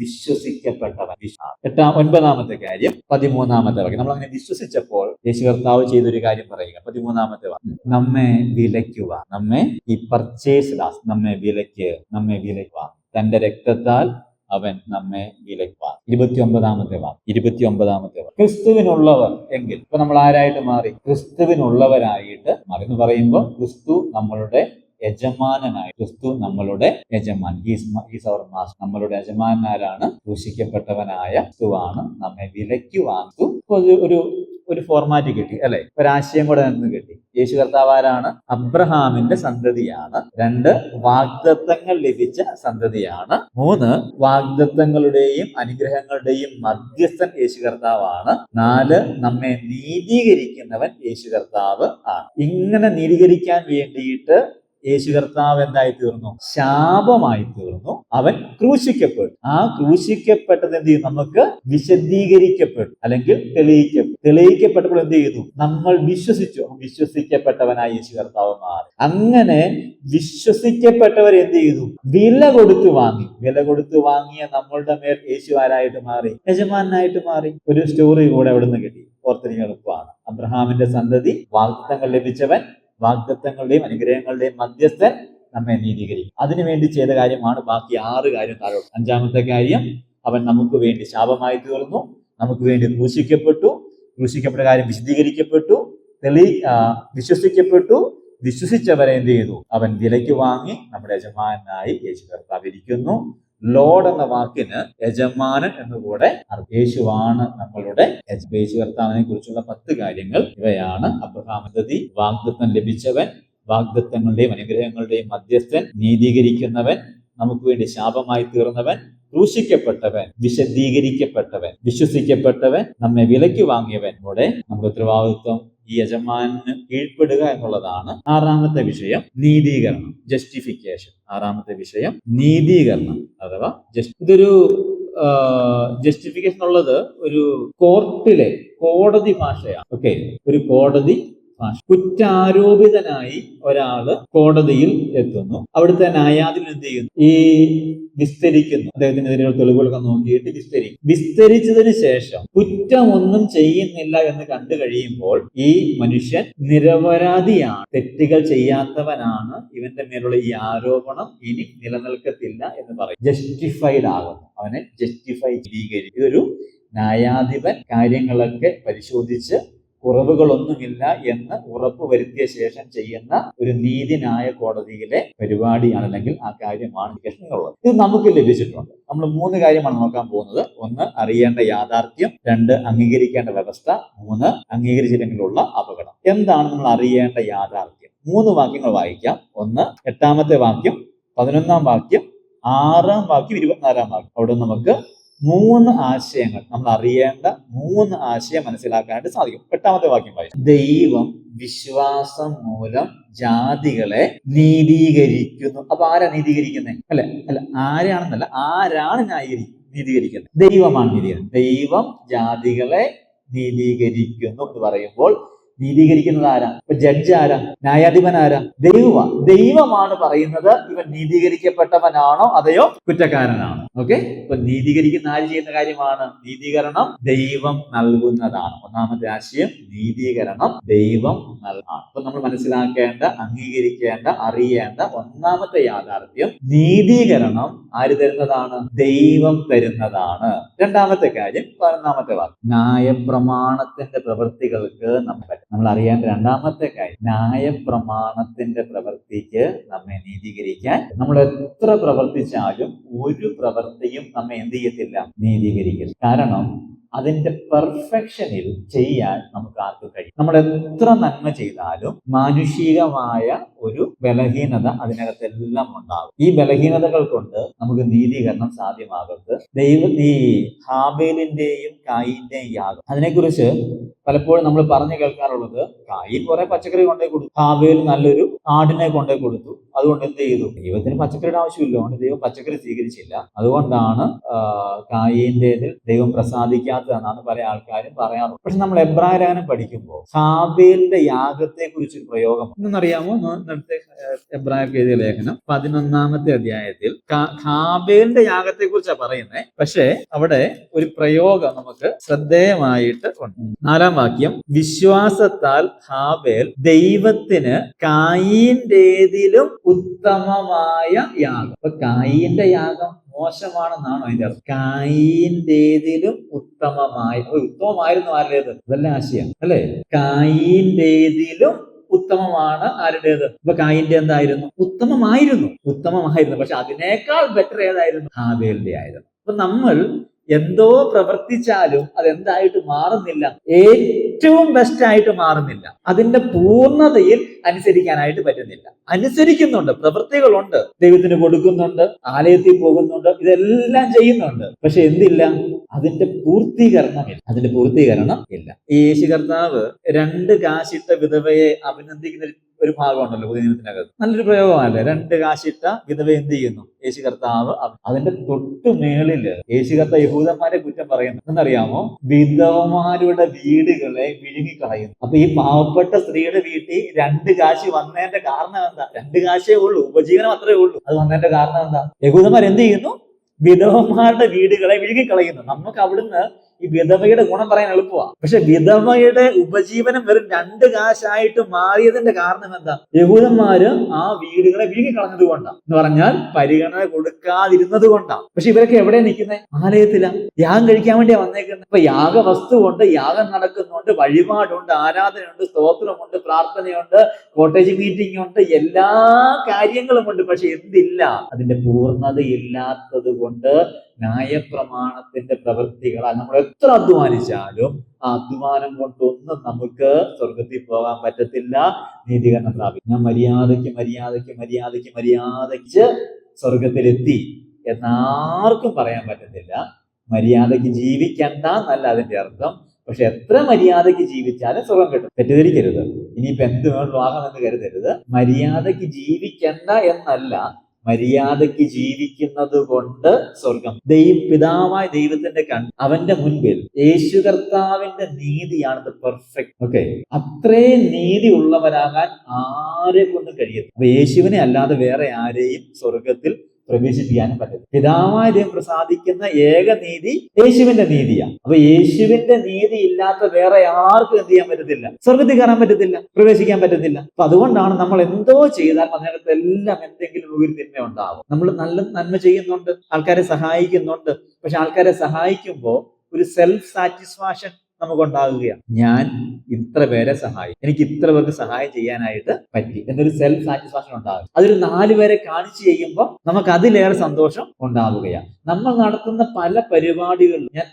വിശ്വസിക്കപ്പെട്ടവൻ. 9-ാമത്തെ കാര്യം 13-ാമത്തെ വാക്യം. നമ്മൾ അങ്ങനെ വിശ്വസിച്ചപ്പോൾ യേശു കർത്താവ് ചെയ്തൊരു കാര്യം പറയുക. 13-ാമത്തെ വാക്യം, നമ്മെ വിലയ്ക്കുക, നമ്മെ ഈ പർച്ചേസ്, നമ്മെ വിലയ്ക്കുക, തന്റെ രക്തത്താൽ അവൻ നമ്മെ വിലയ്ക്കുക. 29-ാമത്തെ വാക്യം, ക്രിസ്തുവിനുള്ളവർ എങ്കിൽ. ഇപ്പൊ നമ്മൾ ആരായിട്ട് മാറി? ക്രിസ്തുവിനുള്ളവരായിട്ട് മാറി എന്ന് പറയുമ്പോൾ ക്രിസ്തു നമ്മളുടെ യജമാനനായി. ക്രിസ്തു നമ്മളുടെ യജമാൻ, ഹീസ് അവർ മാസ്റ്റർ. നമ്മളുടെ യജമാനാരാണ്? ക്രൂശിക്കപ്പെട്ടവനായ ക്രിസ്തുവാണ്. നമ്മെ വിലയ്ക്ക് വാങ്ങു. ഒരു ഫോർമാറ്റ് കിട്ടി, അല്ലെ? ഒരാശയം കൂടെ നിന്ന് കിട്ടി. യേശു കർത്താവ് ആരാണ്? അബ്രഹാമിന്റെ സന്തതിയാണ്. 2, വാഗ്ദത്തങ്ങൾ ലഭിച്ച സന്തതിയാണ്. 3, വാഗ്ദത്തങ്ങളുടെയും അനുഗ്രഹങ്ങളുടെയും മധ്യസ്ഥൻ യേശു കർത്താവാണ്. 4, നമ്മെ നീതീകരിക്കുന്നവൻ യേശു കർത്താവ് ആണ്. ഇങ്ങനെ നീതീകരിക്കാൻ വേണ്ടിയിട്ട് യേശു കർത്താവ് എന്തായി തീർന്നു? ശാപമായി തീർന്നു. അവൻ ക്രൂശിക്കപ്പെട്ടു. ആ ക്രൂശിക്കപ്പെട്ടത് എന്ത് ചെയ്യും? നമുക്ക് വിശദീകരിക്കപ്പെട്ടു, അല്ലെങ്കിൽ തെളിയിക്കപ്പെട്ടപ്പോൾ എന്ത് ചെയ്തു? നമ്മൾ വിശ്വസിച്ചു. വിശ്വസിക്കപ്പെട്ടവനായി യേശു കർത്താവ് മാറി. അങ്ങനെ വിശ്വസിക്കപ്പെട്ടവർ എന്ത് ചെയ്തു? വില കൊടുത്തു വാങ്ങിയ നമ്മളുടെ മേൽ യേശു ആരായിട്ട് മാറി? യജമാനായിട്ട് മാറി. ഒരു സ്റ്റോറി കൂടെ അവിടെ നിന്ന് കിട്ടി, ഓർത്തിരിക്കാൻ എളുപ്പമാണ്. അബ്രഹാമിന്റെ സന്തതി, വാഗ്ദത്തങ്ങൾ ലഭിച്ചവൻ, വാഗ്ദത്തങ്ങളുടെയും അനുഗ്രഹങ്ങളുടെയും മധ്യസ്ഥൻ, നമ്മെ നീതീകരിക്കും. അതിനുവേണ്ടി ചെയ്ത കാര്യമാണ് ബാക്കി 6 കാര്യം താഴോട്ട്. 5-ാമത്തെ കാര്യം, അവൻ നമുക്ക് വേണ്ടി ശാപമായി തീർന്നു, നമുക്ക് വേണ്ടി ക്രൂശിക്കപ്പെട്ട കാര്യം വിശദീകരിക്കപ്പെട്ടു, വിശ്വസിക്കപ്പെട്ടു. വിശ്വസിച്ചവരെ എന്ത് ചെയ്തു? അവൻ വിലയ്ക്ക് വാങ്ങി നമ്മുടെ യജമാനായി യേശു കർത്താവ് ഇരിക്കുന്നു. ലോഡ് എന്ന വാക്കിന് യജമാനൻ എന്നുകൂടെ യേശുവാണ് നമ്മളുടെ യേശു കർത്താവിനെ കുറിച്ചുള്ള 10 കാര്യങ്ങൾ ഇവയാണ്. അബ്രഹാമിന്റെ വാഗ്ദത്തം ലഭിച്ചവൻ, വാഗ്ദത്തങ്ങളുടെയും അനുഗ്രഹങ്ങളുടെയും മധ്യസ്ഥൻ, നീതീകരിക്കുന്നവൻ, നമുക്ക് വേണ്ടി ശാപമായി തീർന്നവൻ, ക്രൂശിക്കപ്പെട്ടവൻ, വിശദീകരിക്കപ്പെട്ടവൻ, വിശ്വസിക്കപ്പെട്ടവൻ, നമ്മെ വിലയ്ക്ക് വാങ്ങിയവൻ. കൂടെ നമ്മുടെ ഉത്തരവാദിത്വം ഈ യജമാനന് കീഴ്പ്പെടുക എന്നുള്ളതാണ്. 6-ാമത്തെ വിഷയം നീതീകരണം, ജസ്റ്റിഫിക്കേഷൻ. 6-ാമത്തെ വിഷയം നീതീകരണം അഥവാ ഇതൊരു ജസ്റ്റിഫിക്കേഷൻ ഉള്ളത് ഒരു കോടതി ഭാഷയാണ്. ഓക്കെ, ഒരു കോടതി ഭാഷ. കുറ്റാരോപിതനായി ഒരാള് കോടതിയിൽ എത്തുന്നു. അവിടുത്തെ ന്യായാധിപൻ എന്ത് ചെയ്യുന്നു? വിസ്തരിക്കുന്നു. അദ്ദേഹത്തിനെതിരെയുള്ള തെളിവുകളൊക്കെ നോക്കിയിട്ട് വിസ്തരിച്ചതിന് ശേഷം കുറ്റമൊന്നും ചെയ്യുന്നില്ല എന്ന് കണ്ടു കഴിയുമ്പോൾ ഈ മനുഷ്യൻ നിരപരാധിയാണ്, തെറ്റുകൾ ചെയ്യാത്തവനാണ്, ഇവന്റെ മേലുള്ള ഈ ആരോപണം ഇനി നിലനിൽക്കത്തില്ല എന്ന് പറയും. ജസ്റ്റിഫൈഡ് ആകുന്നു, അവനെ ജസ്റ്റിഫൈ ചെയ്യിക്കും. ഇതൊരു ന്യായാധിപൻ കാര്യങ്ങളൊക്കെ പരിശോധിച്ച് കുറവുകളൊന്നുമില്ല എന്ന് ഉറപ്പുവരുത്തിയ ശേഷം ചെയ്യുന്ന ഒരു നീതിന്യായ കോടതിയിലെ പരിപാടിയാണ്, അല്ലെങ്കിൽ ആ കാര്യമാണ് ഉള്ളത്. ഇത് നമുക്ക് ലഭിച്ചിട്ടുണ്ട്. നമ്മൾ 3 കാര്യമാണ് നോക്കാൻ പോകുന്നത്. 1, അറിയേണ്ട യാഥാർത്ഥ്യം. 2, അംഗീകരിക്കേണ്ട വ്യവസ്ഥ. 3, അംഗീകരിച്ചില്ലെങ്കിലുള്ള അപകടം. എന്താണ് നമ്മൾ അറിയേണ്ട യാഥാർത്ഥ്യം? 3 വാക്യങ്ങൾ വായിക്കാം. 1, 8-ാമത്തെ വാക്യം, 11-ാം വാക്യം, 6-ാം വാക്യം, 24-ാം വാക്യം. അവിടെ നമുക്ക് 3 ആശയങ്ങൾ, നമ്മൾ അറിയേണ്ട 3 ആശയം മനസ്സിലാക്കാനായിട്ട് സാധിക്കും. 8-ാമത്തെ വാക്യം വായിക്കും. ദൈവം വിശ്വാസം മൂലം ജാതികളെ നീതീകരിക്കുന്നു. അപ്പൊ ആരാ നീതീകരിക്കുന്നത്? അല്ല ആരാണെന്നല്ല, ആരാണ് നീതീകരിക്കുന്നത്? ദൈവമാണ് നീതീകരിക്കുന്നത്. ദൈവം ജാതികളെ നീതീകരിക്കുന്നു എന്ന് പറയുമ്പോൾ നീതീകരിക്കുന്നത് ആരാ? ഇപ്പൊ ജഡ്ജ് ആരാ? ന്യായാധിപൻ ആരാ? ദൈവമാണ് പറയുന്നത് ഇവൻ നീതീകരിക്കപ്പെട്ടവനാണോ അതെയോ കുറ്റക്കാരനാണോ. ഓക്കെ, ഇപ്പൊ നീതീകരിക്കുന്ന ആര് ചെയ്യുന്ന കാര്യമാണ്? നീതീകരണം ദൈവം നൽകുന്നതാണ്. 1-ാമത്തെ ആശയം, നീതീകരണം ദൈവം നൽകാണ്. അപ്പൊ നമ്മൾ മനസ്സിലാക്കേണ്ട, അംഗീകരിക്കേണ്ട, അറിയേണ്ട 1-ാമത്തെ യാഥാർത്ഥ്യം, നീതീകരണം ആര് തരുന്നതാണ്? ദൈവം തരുന്നതാണ്. 2-ാമത്തെ കാര്യം, 11-ാമത്തെ വാക്യം, ന്യായപ്രമാണത്തിന്റെ പ്രവൃത്തികൾക്ക് നമ്മൾ അറിയേണ്ട 2-ാമത്തെ കാര്യം, ന്യായപ്രമാണത്തിന്റെ പ്രവൃത്തിക്ക് നമ്മെ നീതീകരിക്കാൻ നമ്മൾ എത്ര പ്രവർത്തിച്ചാലും ഒരു പ്രവൃത്തിയും നമ്മെ എന്ത് ചെയ്യത്തില്ല? നീതീകരിക്കില്ല. കാരണം അതിന്റെ പെർഫെക്ഷനിൽ ചെയ്യാൻ നമുക്ക് ആർക്കും കഴിയും. നമ്മൾ എത്ര നന്മ ചെയ്താലും മാനുഷികമായ ഒരു ബലഹീനത അതിനകത്തെല്ലാം ഉണ്ടാകും. ഈ ബലഹീനതകൾ കൊണ്ട് നമുക്ക് നീതീകരണം സാധ്യമാകരുത്. ഈ ഹാബേലിന്റെയും കായീന്റെയും യാഗം, അതിനെക്കുറിച്ച് പലപ്പോഴും നമ്മൾ പറഞ്ഞു കേൾക്കാറുള്ളത്, കായീൻ കുറെ പച്ചക്കറി കൊണ്ടേ കൊടുത്തു, ഹാബേൽ നല്ലൊരു ആടിനെ കൊണ്ടേ കൊടുത്തു. അതുകൊണ്ട് എന്ത് ചെയ്തു? ദൈവത്തിന് പച്ചക്കറിയുടെ ആവശ്യമില്ല, അതുകൊണ്ട് ദൈവം പച്ചക്കറി സ്വീകരിച്ചില്ല. അതുകൊണ്ടാണ് കായീന്റേതിൽ ദൈവം പ്രസാദിക്കാത്തതെന്നാണ് പല ആൾക്കാരും പറയാറുള്ളത്. പക്ഷെ നമ്മൾ എബ്രായ ലേഖനം പഠിക്കുമ്പോൾ ഹാബേലിന്റെ യാഗത്തെ കുറിച്ചൊരു പ്രയോഗം എന്നറിയാമോ? എബ്രായർക്ക് എഴുതിയ ലേഖനം 11-ാമത്തെ അധ്യായത്തിൽ ഹാബേലിന്റെ യാഗത്തെ കുറിച്ചാണ് പറയുന്നത്. പക്ഷെ അവിടെ ഒരു പ്രയോഗം നമുക്ക് ശ്രദ്ധേയമായിട്ട് ഉണ്ട്. 4-ാം വാക്യം, വിശ്വാസത്താൽ ഹാബേൽ ദൈവത്തിന് കായീന്റേതിലും ഉത്തമമായ യാഗം. അപ്പൊ കായീന്റെ യാഗം മോശമാണെന്നാണോ അതിന്റെ അർത്ഥം? കായീന്റേതിലും ഉത്തമമായിരുന്നു ആരുടേത്? അതല്ല ആശയം, അല്ലെ? കായീന്റേതിലും ഉത്തമമാണ് ആരുടേത്? ഇപ്പൊ കായീന്റെ എന്തായിരുന്നു? ഉത്തമമായിരുന്നു. പക്ഷെ അതിനേക്കാൾ ബെറ്റർ ഏതായിരുന്നു? ഹാബേലിന്റെ ആയിരുന്നു. അപ്പൊ നമ്മൾ എന്തോ പ്രവർത്തിച്ചാലും അതെന്തായിട്ട് മാറുന്നില്ല? ഏറ്റവും ബെസ്റ്റ് ആയിട്ട് മാറുന്നില്ല. അതിന്റെ പൂർണ്ണതയിൽ അനുസരിക്കാനായിട്ട് പറ്റുന്നില്ല. അനുസരിക്കുന്നുണ്ട്, പ്രവൃത്തികളുണ്ട്, ദൈവത്തിന് കൊടുക്കുന്നുണ്ട്, ആലയത്തിൽ പോകുന്നുണ്ട്, ഇതെല്ലാം ചെയ്യുന്നുണ്ട്. പക്ഷെ എന്തില്ല? അതിന്റെ പൂർത്തീകരണം ഇല്ല. ഈ യേശു കർത്താവ് 2 കാശിട്ട വിധവയെ അഭിനന്ദിക്കുന്ന ഒരു ഭാഗമുണ്ടല്ലോ പുതിയ നിയമത്തിനകത്ത്. നല്ലൊരു പ്രയോഗമല്ലേ? 2 കാശിട്ട വിധവ എന്ത് ചെയ്യുന്നു? യേശു കർത്താവ് അതിന്റെ തൊട്ടു മേളില് യേശു കർത്താവ് യഹൂദന്മാരെ കുറ്റം പറയുന്നു. എന്നറിയാമോ? വിധവമാരുടെ വീടുകളെ വിഴുങ്ങിക്കളയുന്നു. അപ്പൊ ഈ പാവപ്പെട്ട സ്ത്രീയുടെ വീട്ടിൽ 2 കാശ് വന്നതിന്റെ കാരണം എന്താ? 2 കാശേ ഉള്ളൂ, ഉപജീവനം അത്രേ ഉള്ളൂ. അത് വന്നതിന്റെ കാരണം എന്താ? യഹൂദന്മാർ എന്ത് ചെയ്യുന്നു? വിധവമാരുടെ വീടുകളെ വിഴുങ്ങിക്കളയുന്നു. നമുക്ക് അവിടുന്ന് ഈ വിധവയുടെ ഗുണം പറയാൻ എളുപ്പമാണ്. പക്ഷെ വിധവയുടെ ഉപജീവനം വെറും 2 കാശായിട്ട് മാറിയതിന്റെ കാരണം എന്താ? യഹൂദന്മാര് ആ വീടുകളെ വിഴുങ്ങിക്കളഞ്ഞത് കൊണ്ടാണ്. എന്ന് പറഞ്ഞാൽ പരിഗണന കൊടുക്കാതിരുന്നത് കൊണ്ടാണ്. പക്ഷെ ഇവരൊക്കെ എവിടെ നിൽക്കുന്നത്? ആലയത്തിലാണ്. യാഗം കഴിക്കാൻ വേണ്ടിയാ വന്നേക്കുന്നത്. അപ്പൊ യാഗവസ്തു കൊണ്ട് യാഗം നടക്കുന്നുണ്ട്, വഴിപാടുണ്ട്, ആരാധനയുണ്ട്, സ്തോത്രമുണ്ട്, പ്രാർത്ഥനയുണ്ട്, കോട്ടേജ് മീറ്റിംഗ് ഉണ്ട്, എല്ലാ കാര്യങ്ങളും ഉണ്ട്. പക്ഷെ എന്തില്ല? അതിന്റെ പൂർണ്ണതയില്ലാത്തത് കൊണ്ട് ന്യായപ്രമാണത്തിന്റെ പ്രവൃത്തികളാൽ നമ്മൾ എത്ര അധ്വാനിച്ചാലും ആ അധ്വാനം കൊണ്ടൊന്നും നമുക്ക് സ്വർഗത്തിൽ പോകാൻ പറ്റത്തില്ല, നീതീകരണം പ്രാപിക്കും. ഞാൻ മര്യാദയ്ക്ക് സ്വർഗത്തിലെത്തി എന്നാർക്കും പറയാൻ പറ്റത്തില്ല. മര്യാദയ്ക്ക് ജീവിക്കണ്ട എന്നല്ല അതിന്റെ അർത്ഥം. പക്ഷെ എത്ര മര്യാദയ്ക്ക് ജീവിച്ചാലും സ്വർഗം കിട്ടും. തെറ്റിദ്ധരിക്കരുത്. ഇനിയിപ്പോ എന്ത് വേണമെന്ന് ആകാമെന്ന് കരുതരുത്. മര്യാദയ്ക്ക് ജീവിക്കണ്ട എന്നല്ല, മര്യാദയ്ക്ക് ജീവിക്കുന്നത് കൊണ്ട് സ്വർഗം. പിതാവായ ദൈവത്തിന്റെ അവന്റെ മുൻപിൽ യേശു കർത്താവിന്റെ നീതിയാണ് പെർഫെക്റ്റ്. ഓക്കെ, അത്രയും നീതി ഉള്ളവരാകാൻ ആരെ കൊണ്ടും കഴിയും. അപ്പൊ യേശുവിനെ അല്ലാതെ വേറെ ആരെയും സ്വർഗത്തിൽ പ്രവേശിപ്പിക്കാനും പറ്റില്ല. പിതാവായ ദൈവം പ്രസാദിക്കുന്ന ഏക നീതി യേശുവിന്റെ നീതിയാണ്. അപ്പൊ യേശുവിന്റെ നീതി ഇല്ലാത്ത വേറെ ആർക്കും എന്ത് ചെയ്യാൻ പറ്റത്തില്ല, സ്വർഗത്തിൽ കയറാൻ പറ്റത്തില്ല, പ്രവേശിക്കാൻ പറ്റത്തില്ല. അപ്പൊ അതുകൊണ്ടാണ് നമ്മൾ എന്തോ ചെയ്താൽ അതിനകത്ത് എല്ലാം എന്തെങ്കിലും ഒരു തിന്മ ഉണ്ടാവും. നമ്മൾ നല്ല നന്മ ചെയ്യുന്നുണ്ട്, ആൾക്കാരെ സഹായിക്കുന്നുണ്ട്. പക്ഷെ ആൾക്കാരെ സഹായിക്കുമ്പോൾ ഒരു സെൽഫ് സാറ്റിസ്ഫാക്ഷൻ നമുക്കുണ്ടാകുകയാണ്. ഞാൻ ഇത്ര പേരെ സഹായിക്കും, എനിക്ക് ഇത്ര പേർക്ക് സഹായം ചെയ്യാനായിട്ട് പറ്റി എന്നൊരു സെൽഫ് സാറ്റിസ്ഫാക്ഷൻ ഉണ്ടാകും. അതൊരു 4 പേരെ കാണിച്ചു ചെയ്യുമ്പോൾ നമുക്ക് അതിലേറെ സന്തോഷം ഉണ്ടാവുകയാണ്. നമ്മൾ നടത്തുന്ന പല പരിപാടികളിലും, ഞാൻ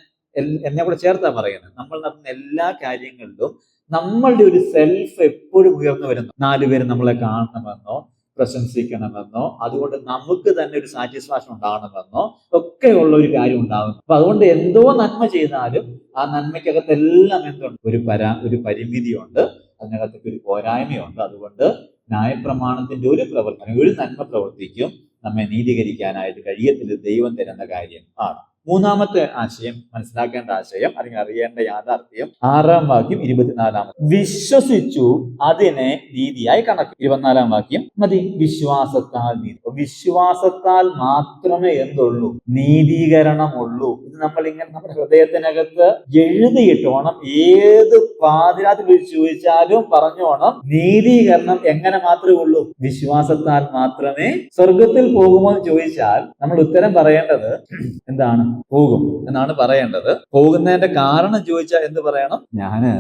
എന്നെ കൂടെ ചേർത്താ പറയുന്നത്, നമ്മൾ നടത്തുന്ന എല്ലാ കാര്യങ്ങളിലും നമ്മളുടെ ഒരു സെൽഫ് എപ്പോഴും ഉയർന്നു വരുന്നു. 4 പേര് നമ്മളെ കാണണമെന്നോ പ്രശംസിക്കണമെന്നോ അതുകൊണ്ട് നമുക്ക് തന്നെ ഒരു സാറ്റിസ്ഫാക്ഷൻ ഉണ്ടാകണമെന്നോ ഒക്കെയുള്ള ഒരു കാര്യം ഉണ്ടാകുന്നു. അപ്പൊ അതുകൊണ്ട് എന്തോ നന്മ ചെയ്താലും ആ നന്മയ്ക്കകത്തെല്ലാം എന്തുണ്ട്, ഒരു പരിമിതിയുണ്ട്, അതിനകത്തൊക്കെ ഒരു പോരായ്മയുണ്ട്. അതുകൊണ്ട് ന്യായപ്രമാണത്തിന്റെ ഒരു പ്രവർത്തനം, ഒരു നന്മ പ്രവർത്തിക്കും നമ്മെ നീതീകരിക്കാനായിട്ട് കഴിയത്തില്ല. ദൈവം തരുന്ന കാര്യം ആണ്. മൂന്നാമത്തെ ആശയം, മനസ്സിലാക്കേണ്ട ആശയം അല്ലെങ്കിൽ അറിയേണ്ട യാഥാർത്ഥ്യം 6-ാം വാക്യം 24-ാമത്തെ, വിശ്വസിച്ചു അതിനെ നീതിയായി കണക്ക്. 24-ാം വാക്യം മതി, വിശ്വാസത്താൽ നീതി. വിശ്വാസത്താൽ മാത്രമേ എന്തുള്ളൂ, നീതീകരണമുള്ളൂ. ഇത് നമ്മൾ ഇങ്ങനെ നമ്മുടെ ഹൃദയത്തിനകത്ത് എഴുതിയിട്ടോണം. ഏത് പാതിരാത്രി ചോദിച്ചാലും പറഞ്ഞോണം, നീതീകരണം എങ്ങനെ മാത്രമേ ഉള്ളൂ, വിശ്വാസത്താൽ മാത്രമേ. സ്വർഗത്തിൽ പോകുമോ എന്ന് ചോദിച്ചാൽ നമ്മൾ ഉത്തരം പറയേണ്ടത് എന്താണ്, പോകും എന്നാണ് പറയേണ്ടത്. പോകുന്നതിന്റെ കാരണം ചോദിച്ചാൽ എന്ത് പറയണം, ഞാന്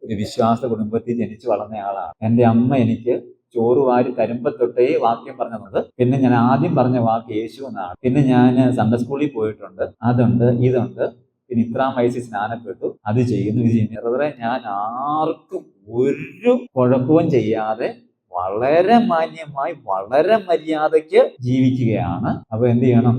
ഒരു വിശ്വാസ കുടുംബത്തിൽ ജനിച്ചു വളർന്ന ആളാണ്. എന്റെ അമ്മ എനിക്ക് ചോറ് വാരി തരുമ്പോ തൊട്ടേ വാക്യം പറഞ്ഞത്. പിന്നെ ഞാൻ ആദ്യം പറഞ്ഞ വാക്ക് യേശു എന്നാണ്. പിന്നെ ഞാൻ സൺഡേ സ്കൂളിൽ പോയിട്ടുണ്ട്, അതുണ്ട് ഇതുണ്ട്. പിന്നെ ഇത്രാം വയസ്സിൽ സ്നാനപ്പെട്ടു, അത് ചെയ്യുന്നു ഇത് ചെയ്യുന്നു. ഞാൻ ആർക്കും ഒരു കുഴപ്പവും ചെയ്യാതെ വളരെ മാന്യമായി വളരെ മര്യാദയ്ക്ക് ജീവിക്കുകയാണ്. അപ്പൊ എന്ത് ചെയ്യണം,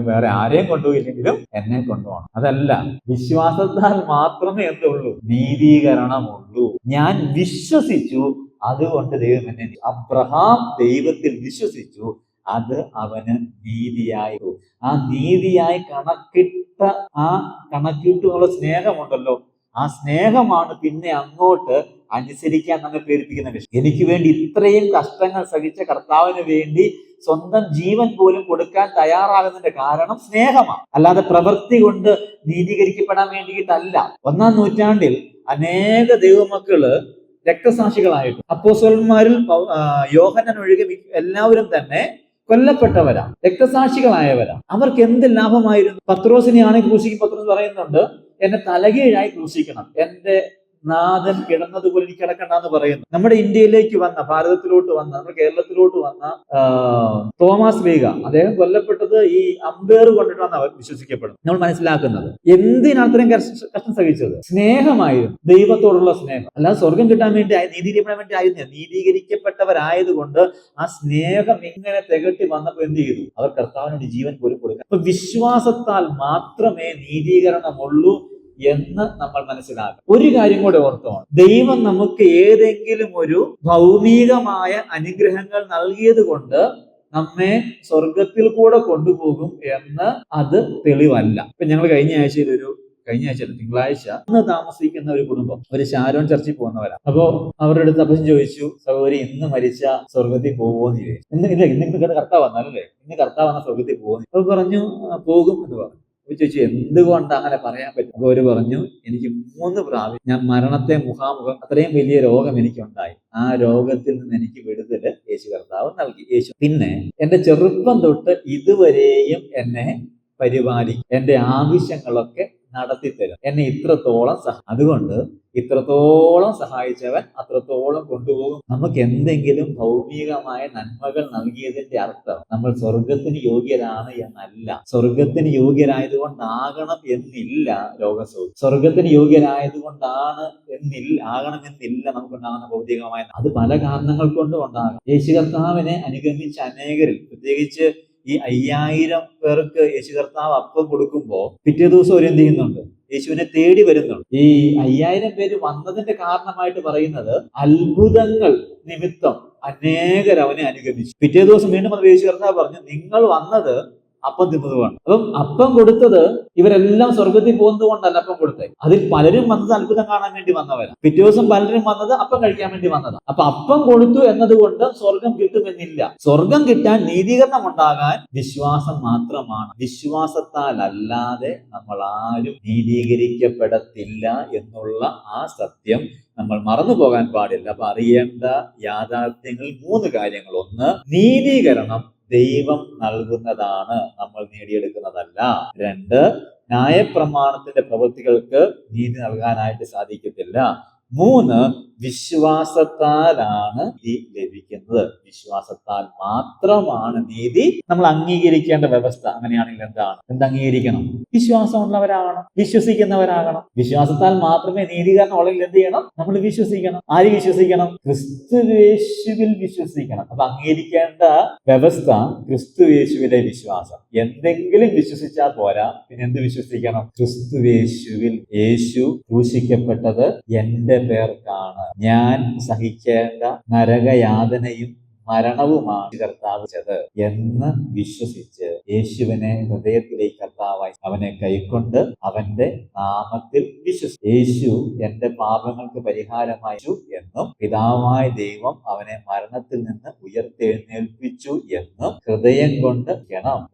വേറെ ആരെയും കൊണ്ടുപോയില്ലെങ്കിലും എന്നെ കൊണ്ടുപോകണം. അതല്ല, വിശ്വാസത്താൽ മാത്രമേ എന്തുള്ളൂ, നീതീകരണമുള്ളൂ. ഞാൻ വിശ്വസിച്ചു, അതുകൊണ്ട് ദൈവം എന്നെ. അബ്രഹാം ദൈവത്തിൽ വിശ്വസിച്ചു, അത് അവന് നീതിയായി. ആ നീതിയായി കണക്കിട്ട ആ കണക്കിട്ടുള്ള സ്നേഹമുണ്ടല്ലോ, ആ സ്നേഹമാണ് പിന്നെ അങ്ങോട്ട് അനുസരിക്കാൻ നമ്മെ പ്രേരിപ്പിക്കുന്ന വിഷയം. എനിക്ക് വേണ്ടി ഇത്രയും കഷ്ടങ്ങൾ സഹിച്ച കർത്താവിന് വേണ്ടി സ്വന്തം ജീവൻ പോലും കൊടുക്കാൻ തയ്യാറാകുന്നതിന്റെ കാരണം സ്നേഹമാണ്, അല്ലാതെ പ്രവൃത്തി കൊണ്ട് നീതീകരിക്കപ്പെടാൻ വേണ്ടിയിട്ടല്ല. 1-ാം നൂറ്റാണ്ടിൽ അനേക ദൈവമക്കള് രക്തസാക്ഷികളായിട്ട്, അപ്പോസ്തലന്മാരിൽ യോഹന്നാൻ ഒഴികെ എല്ലാവരും തന്നെ കൊല്ലപ്പെട്ടവരാ, രക്തസാക്ഷികളായവരാ. അവർക്ക് എന്ത് ലാഭമായിരുന്നു? പത്രോസിനെ ആണെങ്കിൽ ക്രൂശിക്കും. പത്രോസ് പറയുന്നുണ്ട്, എന്നെ തലകീഴായി ക്രൂശിക്കണം, എന്റെ നാഥൻ കിടന്നതുപോലെ എനിക്ക് കിടക്കണ്ടെന്ന് പറയുന്നു. നമ്മുടെ ഇന്ത്യയിലേക്ക് വന്ന, ഭാരതത്തിലോട്ട് വന്ന, നമ്മുടെ കേരളത്തിലോട്ട് വന്ന തോമസ് ലീഗ, അദ്ദേഹം കൊല്ലപ്പെട്ടത് ഈ അമ്പേർ കൊണ്ടിട്ടാണ് അവർ വിശ്വസിക്കപ്പെടുന്നത്. നമ്മൾ മനസ്സിലാക്കുന്നത് എന്തിനാണ് അത്രയും കഷ്ടം സഹിച്ചത്? സ്നേഹമായിരുന്നു, ദൈവത്തോടുള്ള സ്നേഹം. അല്ലാതെ സ്വർഗം കിട്ടാൻ വേണ്ടി, നീതീകരിക്കപ്പെടാൻ വേണ്ടി ആയിരുന്നു. നീതീകരിക്കപ്പെട്ടവരായതുകൊണ്ട് ആ സ്നേഹം ഇങ്ങനെ തികട്ടി വന്നപ്പോൾ എന്ത് ചെയ്തു? അവർ കർത്താവിനോട് ജീവൻ പോലും കൊടുക്കുക. അപ്പൊ വിശ്വാസത്താൽ മാത്രമേ നീതീകരണമുള്ളൂ എന്ന് നമ്മൾ മനസ്സിലാക്കണം. ഒരു കാര്യം കൂടെ ഓർത്തോണം, ദൈവം നമുക്ക് ഏതെങ്കിലും ഒരു ഭൗമികമായ അനുഗ്രഹങ്ങൾ നൽകിയത് കൊണ്ട് നമ്മെ സ്വർഗത്തിൽ കൂടെ കൊണ്ടുപോകും എന്ന് അത് തെളിവല്ല. ഇപ്പൊ ഞങ്ങൾ കഴിഞ്ഞ ആഴ്ച തിങ്കളാഴ്ച ഇന്ന് താമസിക്കുന്ന ഒരു കുടുംബം, ഒരു ഷാരോൺ ചർച്ചിൽ പോകുന്നവരാണ്. അപ്പോ അവരുടെ അടുത്ത് അപ്പച്ചൻ ചോദിച്ചു, സഹോദരി ഇന്ന് മരിച്ച സ്വർഗത്തിൽ പോകുമോന്ന് ചോദിച്ചു. ഇന്ന് കർത്താവ് വന്നാലല്ലേ, ഇന്ന് കർത്താവ് വന്ന സ്വർഗത്തിൽ പോകുന്നു. അപ്പൊ പറഞ്ഞു പോകും എന്ന് പറഞ്ഞു. ചോദിച്ചു എന്തുകൊണ്ട് അങ്ങനെ പറയാൻ പറ്റും? അപ്പൊ അവര് പറഞ്ഞു, എനിക്ക് 3 പ്രാവശ്യം ഞാൻ മരണത്തെ മുഖാമുഖം, അത്രയും വലിയ രോഗം എനിക്കുണ്ടായി. ആ രോഗത്തിൽ നിന്ന് എനിക്ക് വിടുതല് യേശു കർത്താവ് നൽകി. യേശു പിന്നെ എന്റെ ചെറുപ്പം തൊട്ട് ഇതുവരെയും എന്നെ പരിപാലിക്കും, എന്റെ ആവശ്യങ്ങളൊക്കെ നടത്തിത്തരും, എന്നെ ഇത്രത്തോളം അതുകൊണ്ട് ഇത്രത്തോളം സഹായിച്ചവൻ അത്രത്തോളം കൊണ്ടുപോകും. നമുക്ക് എന്തെങ്കിലും ഭൗമികമായ നന്മകൾ നൽകിയതിന്റെ അർത്ഥം നമ്മൾ സ്വർഗത്തിന് യോഗ്യരാണ് എന്നല്ല. സ്വർഗത്തിന് യോഗ്യരായതുകൊണ്ടാകണം എന്നില്ല രോഗസൗഖ്യം. സ്വർഗത്തിന് യോഗ്യരായതുകൊണ്ടാണ് ആകണമെന്നില്ല നമുക്കുണ്ടാകുന്ന ഭൗതികമായ. അത് പല കാരണങ്ങൾ കൊണ്ടും ഉണ്ടാകാം. യേശു കർത്താവിനെ അനുഗമിച്ച അനേകരിൽ, പ്രത്യേകിച്ച് ഈ 5000 പേർക്ക് യേശു കർത്താവ് അപ്പം കൊടുക്കുമ്പോൾ പിറ്റേ ദിവസം അവർ എന്ത് ചെയ്യുന്നുണ്ട്? യേശുവിനെ തേടി വരുന്നുണ്ട്. ഈ 5000 പേര് വന്നതിന്റെ കാരണമായിട്ട് പറയുന്നത് അത്ഭുതങ്ങൾ നിമിത്തം അനേകർ അവനെ അനുഗമിച്ചു. പിറ്റേ ദിവസം വീണ്ടും അത് യേശു കർത്താവ് പറഞ്ഞു, നിങ്ങൾ വന്നത് അപ്പം തിന്നതുമാണ്. അപ്പം അപ്പം കൊടുത്തത് ഇവരെല്ലാം സ്വർഗത്തിൽ പോകുന്നത് കൊണ്ടല്ല അപ്പം കൊടുത്തത്. അതിൽ പലരും വന്നത് അത്ഭുതം കാണാൻ വേണ്ടി വന്നവരാണ്. പിറ്റേ ദിവസം പലരും വന്നത് അപ്പം കഴിക്കാൻ വേണ്ടി വന്നതാണ്. അപ്പൊ അപ്പം കൊടുത്തു എന്നതുകൊണ്ട് സ്വർഗം കിട്ടുമെന്നില്ല. സ്വർഗം കിട്ടാൻ നീതീകരണം ഉണ്ടാകാൻ വിശ്വാസം മാത്രമാണ്. വിശ്വാസത്താൽ അല്ലാതെ നമ്മൾ ആരും നീതീകരിക്കപ്പെടത്തില്ല എന്നുള്ള ആ സത്യം നമ്മൾ മറന്നു പോകാൻ പാടില്ല. അപ്പൊ അറിയേണ്ട യാഥാർത്ഥ്യങ്ങൾ 3 കാര്യങ്ങൾ. 1, നീതീകരണം ദൈവം നൽകുന്നതാണ്, നമ്മൾ നേടിയെടുക്കുന്നതല്ല. 2, ന്യായപ്രമാണത്തിന്റെ പ്രവൃത്തികൾക്ക് നീതി നൽകാനായിട്ട് സാധിക്കത്തില്ല. 3, വിശ്വാസത്താലാണ് നീതി ലഭിക്കുന്നത്. വിശ്വാസത്താൽ മാത്രമാണ് നീതി നമ്മൾ അംഗീകരിക്കേണ്ട വ്യവസ്ഥ. അങ്ങനെയാണെങ്കിൽ എന്ത് അംഗീകരിക്കണം? വിശ്വാസമുള്ളവരാകണം, വിശ്വസിക്കുന്നവരാകണം. വിശ്വാസത്താൽ മാത്രമേ നീതീകരണം ഉള്ളെങ്കിൽ എന്ത് ചെയ്യണം? നമ്മൾ വിശ്വസിക്കണം. ആര് വിശ്വസിക്കണം? ക്രിസ്തുയേശുവിൽ വിശ്വസിക്കണം. അപ്പൊ അംഗീകരിക്കേണ്ട വ്യവസ്ഥ ക്രിസ്തുയേശുവിലെ വിശ്വാസം. എന്തെങ്കിലും വിശ്വസിച്ചാൽ പോരാ, പിന്നെ എന്ത് വിശ്വസിക്കണം? ക്രിസ്തുയേശുവിൽ. യേശു ക്രൂശിക്കപ്പെട്ടത് എന്റെ പേർക്കാണ്. ഞാൻ സഹിക്കേണ്ട നരകയാതനയും മരണവുമാണ് കർത്താവ് ചെയ്തത് എന്ന് വിശ്വസിച്ച് യേശുവിനെ ഹൃദയത്തിലേക്ക് കർത്താവായി അവനെ കൈക്കൊണ്ട് അവന്റെ നാമത്തിൽ വിശ്വസിച്ചു. യേശു എന്റെ പാപങ്ങൾക്ക് പരിഹാരമായിച്ചു എന്നും പിതാവായ ദൈവം അവനെ മരണത്തിൽ നിന്ന് ഉയർത്തെഴുന്നേൽപ്പിച്ചു എന്നും ഹൃദയം കൊണ്ട്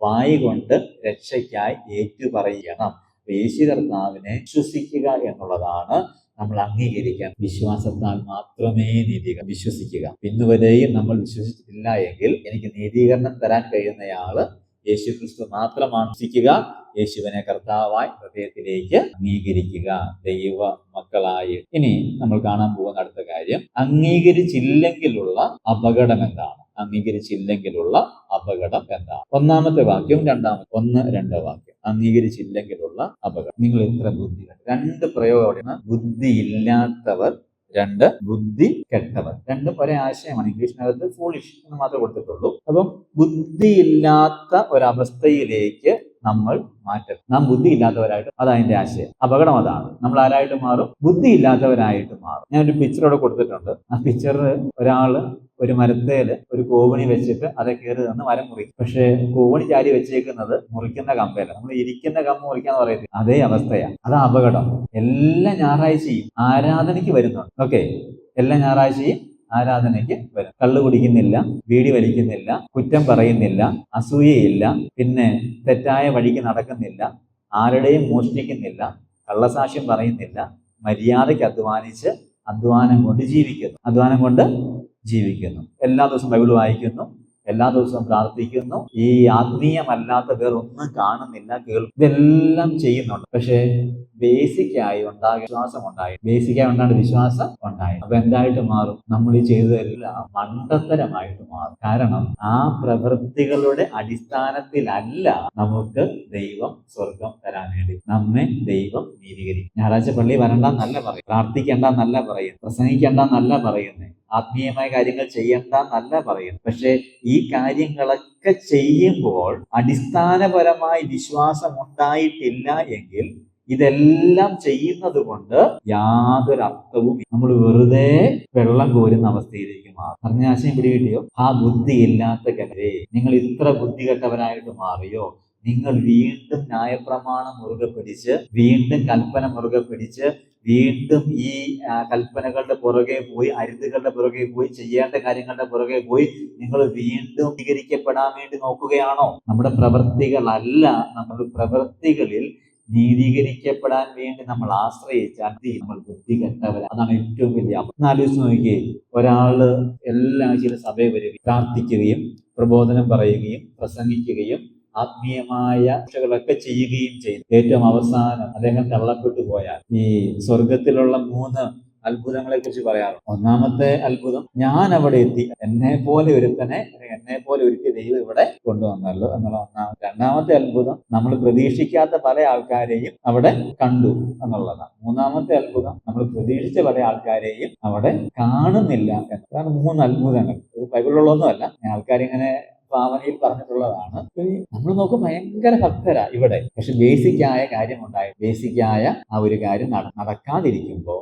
വായി കൊണ്ട് രക്ഷയ്ക്കായി ഏറ്റുപറയണം. യേശു കർത്താവിനെ വിശ്വസിക്കുക എന്നുള്ളതാണ് നമ്മൾ അംഗീകരിക്കാൻ. വിശ്വാസത്താൽ മാത്രമേ നീതീകരണം. വിശ്വസിക്കുക. ഇന്നുവരെയും നമ്മൾ വിശ്വസിച്ചിട്ടില്ല എങ്കിൽ എനിക്ക് നീതീകരണം തരാൻ കഴിയുന്നയാള് യേശു ക്രിസ്തു മാത്രമാണ്. വിശ്വസിക്കുക, യേശുവിനെ കർത്താവായി ഹൃദയത്തിലേക്ക് അംഗീകരിക്കുക, ദൈവ മക്കളായി. ഇനി നമ്മൾ കാണാൻ പോകുന്ന അടുത്ത കാര്യം, അംഗീകരിച്ചില്ലെങ്കിലുള്ള അപകടം എന്താണ്? അംഗീകരിച്ചില്ലെങ്കിലുള്ള അപകടം എന്താണ്? 1-ാമത്തെ വാക്യം 1-2 വാക്യം. അംഗീകരിച്ചില്ലെങ്കിലുള്ള അപകടം. നിങ്ങൾ എത്ര ബുദ്ധികൾ. 2 പ്രയോഗമാണ്. ബുദ്ധിയില്ലാത്തവർ, 2 ബുദ്ധി കെട്ടവർ. 2 ഒരേ ആശയമാണ്. ഇംഗ്ലീഷിനകത്ത് ഫൂളിഷ് എന്ന് മാത്രമേ കൊടുത്തിട്ടുള്ളൂ. അപ്പം ബുദ്ധിയില്ലാത്ത ഒരവസ്ഥയിലേക്ക് നമ്മൾ മാറ്റം. നാം ബുദ്ധിയില്ലാത്തവരായിട്ട്, അതതിന്റെ ആശയം. അപകടം അതാണ്. നമ്മൾ ആരായിട്ട് മാറും? ബുദ്ധിയില്ലാത്തവരായിട്ട് മാറും. ഞാൻ ഒരു പിക്ചർ അവിടെ കൊടുത്തിട്ടുണ്ട്. ആ പിക്ചറിൽ ഒരാള് ഒരു മരത്തേല് ഒരു കോവണി വെച്ചിട്ട് അത് കയറി നിന്ന് മരം മുറിക്കും. പക്ഷെ കോവണി ചാരി വെച്ചേക്കുന്നത് മുറിക്കുന്ന കമ്പല്ല. നമ്മൾ ഇരിക്കുന്ന കമ്പ് മുറിക്കാന്ന് പറയത്തില്ല, അതേ അവസ്ഥയാണ്. അതാ അപകടം. എല്ലാ ഞായറാഴ്ചയും ആരാധനയ്ക്ക് വരുന്നുണ്ട്. ഓക്കെ, എല്ലാ ഞായറാഴ്ചയും ആരാധനയ്ക്ക് വരും. കള്ളു കുടിക്കുന്നില്ല, ബീഡി വലിക്കുന്നില്ല, കുറ്റം പറയുന്നില്ല, അസൂയയില്ല, പിന്നെ തെറ്റായ വഴിക്ക് നടക്കുന്നില്ല, ആരുടെയും മോഷ്ടിക്കുന്നില്ല, കള്ളസാക്ഷ്യം പറയുന്നില്ല, മര്യാദയ്ക്ക് അധ്വാനം കൊണ്ട് ജീവിക്കുന്നു. എല്ലാ ദിവസവും ബൈബിൾ വായിക്കുന്നു, എല്ലാ ദിവസവും പ്രാർത്ഥിക്കുന്നു. ഈ ആത്മീയമല്ലാത്ത വേറൊന്നും കാണുന്നില്ല, ഇതെല്ലാം ചെയ്യുന്നുണ്ട്. പക്ഷെ ബേസിക്കായി വിശ്വാസം ഉണ്ടായി. അപ്പൊ എന്തായിട്ട് മാറും? നമ്മൾ ഈ ചെയ്തതെല്ലാം മണ്ടത്തരമായിട്ട് മാറും. കാരണം ആ പ്രവൃത്തികളുടെ അടിസ്ഥാനത്തിലല്ല നമുക്ക് ദൈവം സ്വർഗം തരാൻ വേണ്ടി നമ്മെ ദൈവം നീതീകരിക്കും. ഞായറാഴ്ച പള്ളി വരണ്ടെന്നല്ല പറയും, പ്രാർത്ഥിക്കേണ്ടെന്നല്ല പറയും, പ്രസംഗിക്കേണ്ടെന്നല്ല പറയുന്നത്, ആത്മീയമായ കാര്യങ്ങൾ ചെയ്യണ്ടെന്നല്ല പറയുന്നത്. പക്ഷെ ഈ കാര്യങ്ങളൊക്കെ ചെയ്യുമ്പോൾ അടിസ്ഥാനപരമായി വിശ്വാസം ഉണ്ടായിട്ടില്ല എങ്കിൽ ഇതെല്ലാം ചെയ്യുന്നത് കൊണ്ട് യാതൊരു അർത്ഥവും. നമ്മൾ വെറുതെ വെള്ളം കോരുന്ന അവസ്ഥയിലേക്ക് മാറും. പറഞ്ഞ ആശയം പിടികിട്ടിയോ? ആ ബുദ്ധിയില്ലാത്ത കലരെ നിങ്ങൾ ഇത്ര ബുദ്ധികെട്ടവരായിട്ട് മാറിയോ? നിങ്ങൾ വീണ്ടും ന്യായപ്രമാണം മുറുകെ പിടിച്ച്, വീണ്ടും കൽപ്പന മുറുകെ പിടിച്ച്, വീണ്ടും ഈ കൽപ്പനകളുടെ പുറകെ പോയി, അരുതുകളുടെ പുറകെ പോയി, ചെയ്യേണ്ട കാര്യങ്ങളുടെ പുറകെ പോയി നിങ്ങൾ വീണ്ടും നീതീകരിക്കപ്പെടാൻ വേണ്ടി നോക്കുകയാണോ? നമ്മുടെ പ്രവൃത്തികളല്ല, നമ്മുടെ പ്രവൃത്തികളിൽ നീതീകരിക്കപ്പെടാൻ വേണ്ടി നമ്മൾ ആശ്രയിച്ചാൽ നമ്മൾ ബുദ്ധി കെട്ടവരാ. അതാണ് ഏറ്റവും വലിയ. ആലോചിച്ച് നോക്കിയേ, ഒരാള് എല്ലാ ആഴ്ചയിലും സഭയിൽ വരികയും പ്രാർത്ഥിക്കുകയും പ്രബോധനം പറയുകയും പ്രസംഗിക്കുകയും ആത്മീയമായ രക്ഷകളൊക്കെ ചെയ്യുകയും ചെയ്തു. ഏറ്റവും അവസാനം അദ്ദേഹം തള്ളപ്പെട്ടു പോയാൽ ഈ സ്വർഗത്തിലുള്ള 3 അത്ഭുതങ്ങളെ കുറിച്ച് പറയാറുണ്ട്. 1-ാമത്തെ അത്ഭുതം, ഞാൻ അവിടെ എത്തി, എന്നെ പോലെ ഒരുത്തിയ ദൈവം ഇവിടെ കൊണ്ടുവന്നല്ലോ എന്നുള്ള 1-ാമത്തെ. 2-ാമത്തെ അത്ഭുതം, നമ്മൾ പ്രതീക്ഷിക്കാത്ത പല ആൾക്കാരെയും അവിടെ കണ്ടു എന്നുള്ളതാണ്. 3-ാമത്തെ അത്ഭുതം, നമ്മൾ പ്രതീക്ഷിച്ച പല ആൾക്കാരെയും അവിടെ കാണുന്നില്ല എന്നതാണ്. 3 അത്ഭുതങ്ങൾ. ഇത് ബൈബിളിലുള്ളതൊന്നുമല്ല, ആൾക്കാരിങ്ങനെ ഭാവനയിൽ പറഞ്ഞിട്ടുള്ളതാണ്. നമ്മൾ നോക്കും ഭയങ്കര ഭക്തരാ ഇവിടെ, പക്ഷെ ബേസിക്കായ കാര്യം ഉണ്ടായി. ബേസിക്കായ ആ ഒരു കാര്യം നടക്കാതിരിക്കുമ്പോൾ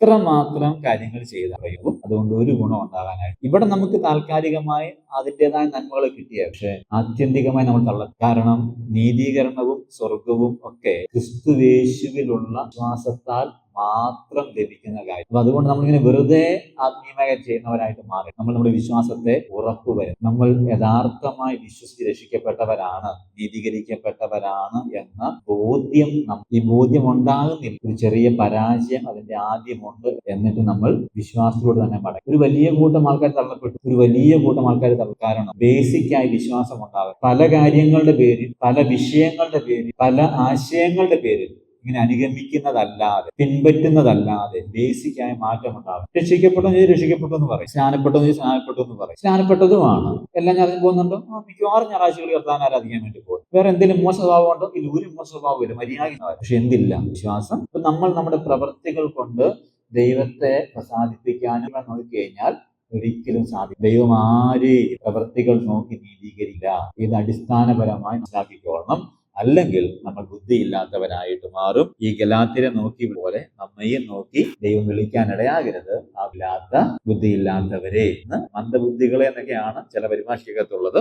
അത്രമാത്രം കാര്യങ്ങൾ ചെയ്ത് അറിയും. അതുകൊണ്ട് ഒരു ഗുണം ഉണ്ടാകാനായിട്ട് ഇവിടെ നമുക്ക് താൽക്കാലികമായി അതിൻ്റെതായ നന്മകൾ കിട്ടിയ, പക്ഷെ ആത്യന്തികമായി നമ്മൾ തള്ള. കാരണം നീതീകരണവും സ്വർഗവും ഒക്കെ ക്രിസ്തുവേശുവിലുള്ള വിശ്വാസത്താൽ മാത്രം ലഭിക്കുന്ന കാര്യം. അപ്പൊ അതുകൊണ്ട് നമ്മളിങ്ങനെ വെറുതെ ആത്മീയമായി ചെയ്യുന്നവരായിട്ട് മാറി നമ്മൾ നമ്മുടെ വിശ്വാസത്തെ ഉറപ്പുവരും. നമ്മൾ യഥാർത്ഥമായി വിശ്വസിച്ച് രക്ഷിക്കപ്പെട്ടവരാണ്, നീതീകരിക്കപ്പെട്ടവരാണ് എന്ന ബോധ്യം. ഈ ബോധ്യം ഉണ്ടാകുന്നില്ല. ഒരു ചെറിയ പരാജയം അതിന്റെ ആദ്യമുണ്ട്. എന്നിട്ട് നമ്മൾ വിശ്വാസത്തിലൂടെ തന്നെ മടങ്ങി. ഒരു വലിയ കൂട്ടം ആൾക്കാർ തള്ളപ്പെട്ടു. ഒരു വലിയ കൂട്ടം ആൾക്കാർ കാരണം ബേസിക്കായി വിശ്വാസം ഉണ്ടാകും. പല കാര്യങ്ങളുടെ പേരിൽ, പല വിഷയങ്ങളുടെ പേരിൽ, പല ആശയങ്ങളുടെ പേരിൽ ഇങ്ങനെ അനുഗമിക്കുന്നതല്ലാതെ, പിൻപറ്റുന്നതല്ലാതെ ബേസിക്കായ മാറ്റമുണ്ടാകും. രക്ഷിക്കപ്പെട്ടു എന്ന് പറയും, സ്നാനപ്പെട്ടു എന്ന് പറയും. സ്നാനപ്പെട്ടതുമാണ്, എല്ലാം ഞാൻ പോകുന്നുണ്ടോ? മിക്കവാറും ഞായറാഴ്ചകൾ കർത്താവിനെ ആരാധിക്കാൻ വേണ്ടി പോകും. വേറെ എന്തെങ്കിലും മോശ സ്വഭാവം ഉണ്ടോ? ഇല്ല, ഒരു മോശ സ്വഭാവം ഇല്ല, മര്യാദ. പക്ഷെ എന്തില്ല? വിശ്വാസം. അപ്പൊ നമ്മൾ നമ്മുടെ പ്രവൃത്തികൾ കൊണ്ട് ദൈവത്തെ പ്രസാദിപ്പിക്കാനും നോക്കിക്കഴിഞ്ഞാൽ ഒരിക്കലും സാധിക്കും. ദൈവം ആരെയും പ്രവൃത്തികൾ നോക്കി നീതീകരില്ല. ഇത് അടിസ്ഥാനപരമായി മനസ്സിലാക്കിക്കോളണം. അല്ലെങ്കിൽ നമ്മൾ ബുദ്ധിയില്ലാത്തവരായിട്ട് മാറും. ഈ ഗലാത്യരെ നോക്കി പോലെ നമ്മയും നോക്കി ദൈവം വിളിക്കാൻ ഇടയാകരുത്. ആ ബുദ്ധിയില്ലാത്തവരെ എന്ന്, മന്ദബുദ്ധികളെ എന്നൊക്കെയാണ് ചില പരിഭാഷയ്ക്കകത്തുള്ളത്.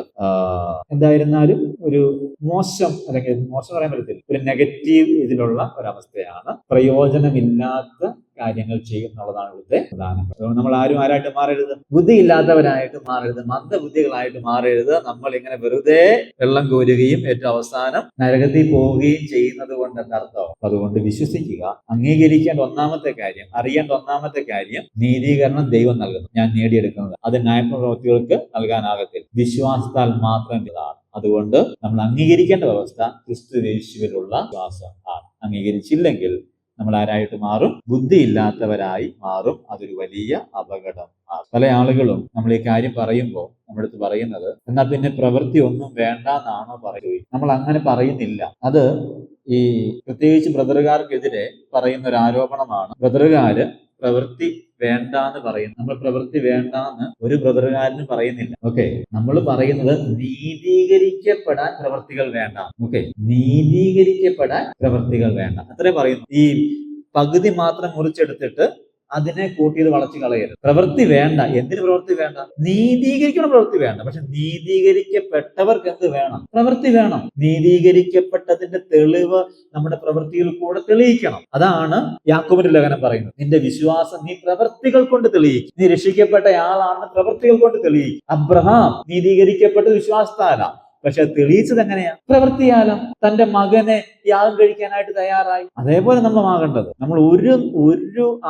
എന്തായിരുന്നാലും ഒരു മോശം, അല്ലെങ്കിൽ മോശം പറയാൻ പറ്റത്തില്ല, ഒരു നെഗറ്റീവ് ഇതിലുള്ള ഒരവസ്ഥയാണ്. പ്രയോജനമില്ലാത്ത കാര്യങ്ങൾ ചെയ്യുന്നുള്ളതാണ് ഇവിടുത്തെ പ്രധാനം. അതുകൊണ്ട് നമ്മൾ ആരായിട്ട് മാറരുത്? ബുദ്ധിയില്ലാത്തവരായിട്ട് മാറരുത്, മന്ദബുദ്ധികളായിട്ട് മാറരുത്. നമ്മൾ ഇങ്ങനെ വെറുതെ വെള്ളം കോരുകയും ഏറ്റവും അവസാനം നരകത്തിൽ പോവുകയും ചെയ്യുന്നത് കൊണ്ട് എന്താർത്ഥം? അതുകൊണ്ട് വിശ്വസിക്കുക. അംഗീകരിക്കേണ്ട ഒന്നാമത്തെ കാര്യം, അറിയേണ്ട ഒന്നാമത്തെ കാര്യം, നീതീകരണം ദൈവം നൽകുന്നു, ഞാൻ നേടിയെടുക്കുന്നത്. അത് ന്യായപ്രവൃത്തികൾക്ക് നൽകാനാകത്തില്ല, വിശ്വാസത്താൽ മാത്രം ഇതാണ്. അതുകൊണ്ട് നമ്മൾ അംഗീകരിക്കേണ്ട വ്യവസ്ഥ ക്രിസ്തുയേശുവിലുള്ള വിശ്വാസം ആണ്. അംഗീകരിച്ചില്ലെങ്കിൽ നമ്മൾ ആരായിട്ട് മാറും? ബുദ്ധിയില്ലാത്തവരായി മാറും. അതൊരു വലിയ അപകടം ആണ്. പല ആളുകളും നമ്മൾ ഈ കാര്യം പറയുമ്പോൾ നമ്മുടെ അടുത്ത് പറയുന്നത്, എന്നാൽ പിന്നെ പ്രവൃത്തി ഒന്നും വേണ്ട എന്നാണോ പറയുക? നമ്മൾ അങ്ങനെ പറയുന്നില്ല. അത് ഈ പ്രത്യേകിച്ച് ബ്രദറുകാർക്കെതിരെ പറയുന്ന ഒരു ആരോപണമാണ്. ബ്രദറുകാര് പ്രവൃത്തി വേണ്ട എന്ന് പറയുന്നു. നമ്മൾ പ്രവൃത്തി വേണ്ട എന്ന് ഒരു ബ്രദറുകാരനും പറയുന്നില്ല. ഓക്കെ, നമ്മൾ പറയുന്നത് നീതീകരിക്കപ്പെടാൻ പ്രവൃത്തികൾ വേണ്ട. ഓക്കെ, നീതീകരിക്കപ്പെടാൻ പ്രവൃത്തികൾ വേണ്ട, അത്രേ പറയുന്നു. ഈ പകുതി മാത്രം മുറിച്ചെടുത്തിട്ട് അതിനെ കൂട്ടിയത് വളച്ചു കളയരുത്. പ്രവൃത്തി വേണ്ട. എന്തിന് പ്രവൃത്തി വേണ്ട? നീതീകരിക്കണം, പ്രവൃത്തി വേണ്ട. പക്ഷെ നീതീകരിക്കപ്പെട്ടവർക്ക് എന്ത് വേണം? പ്രവൃത്തി വേണം. നീതീകരിക്കപ്പെട്ടതിന്റെ തെളിവ് നമ്മുടെ പ്രവൃത്തിയിൽ കൂടെ തെളിയിക്കണം. അതാണ് യാക്കോബിന്റെ ലേഖനം പറയുന്നത്. നിന്റെ വിശ്വാസം നീ പ്രവൃത്തികൾ കൊണ്ട് തെളിയിക്കും. നീ രക്ഷിക്കപ്പെട്ടയാളാണെന്ന് പ്രവൃത്തികൾ കൊണ്ട് തെളിയിക്കും. അബ്രഹാം നീതീകരിക്കപ്പെട്ട വിശ്വാസത്താല, പക്ഷെ തെളിയിച്ചത് എങ്ങനെയാ? പ്രവൃത്തിയാലം. തന്റെ മകനെ യാഗം കഴിക്കാനായിട്ട് തയ്യാറായി. അതേപോലെ നമ്മൾ ആകേണ്ടത്. നമ്മൾ ഒരു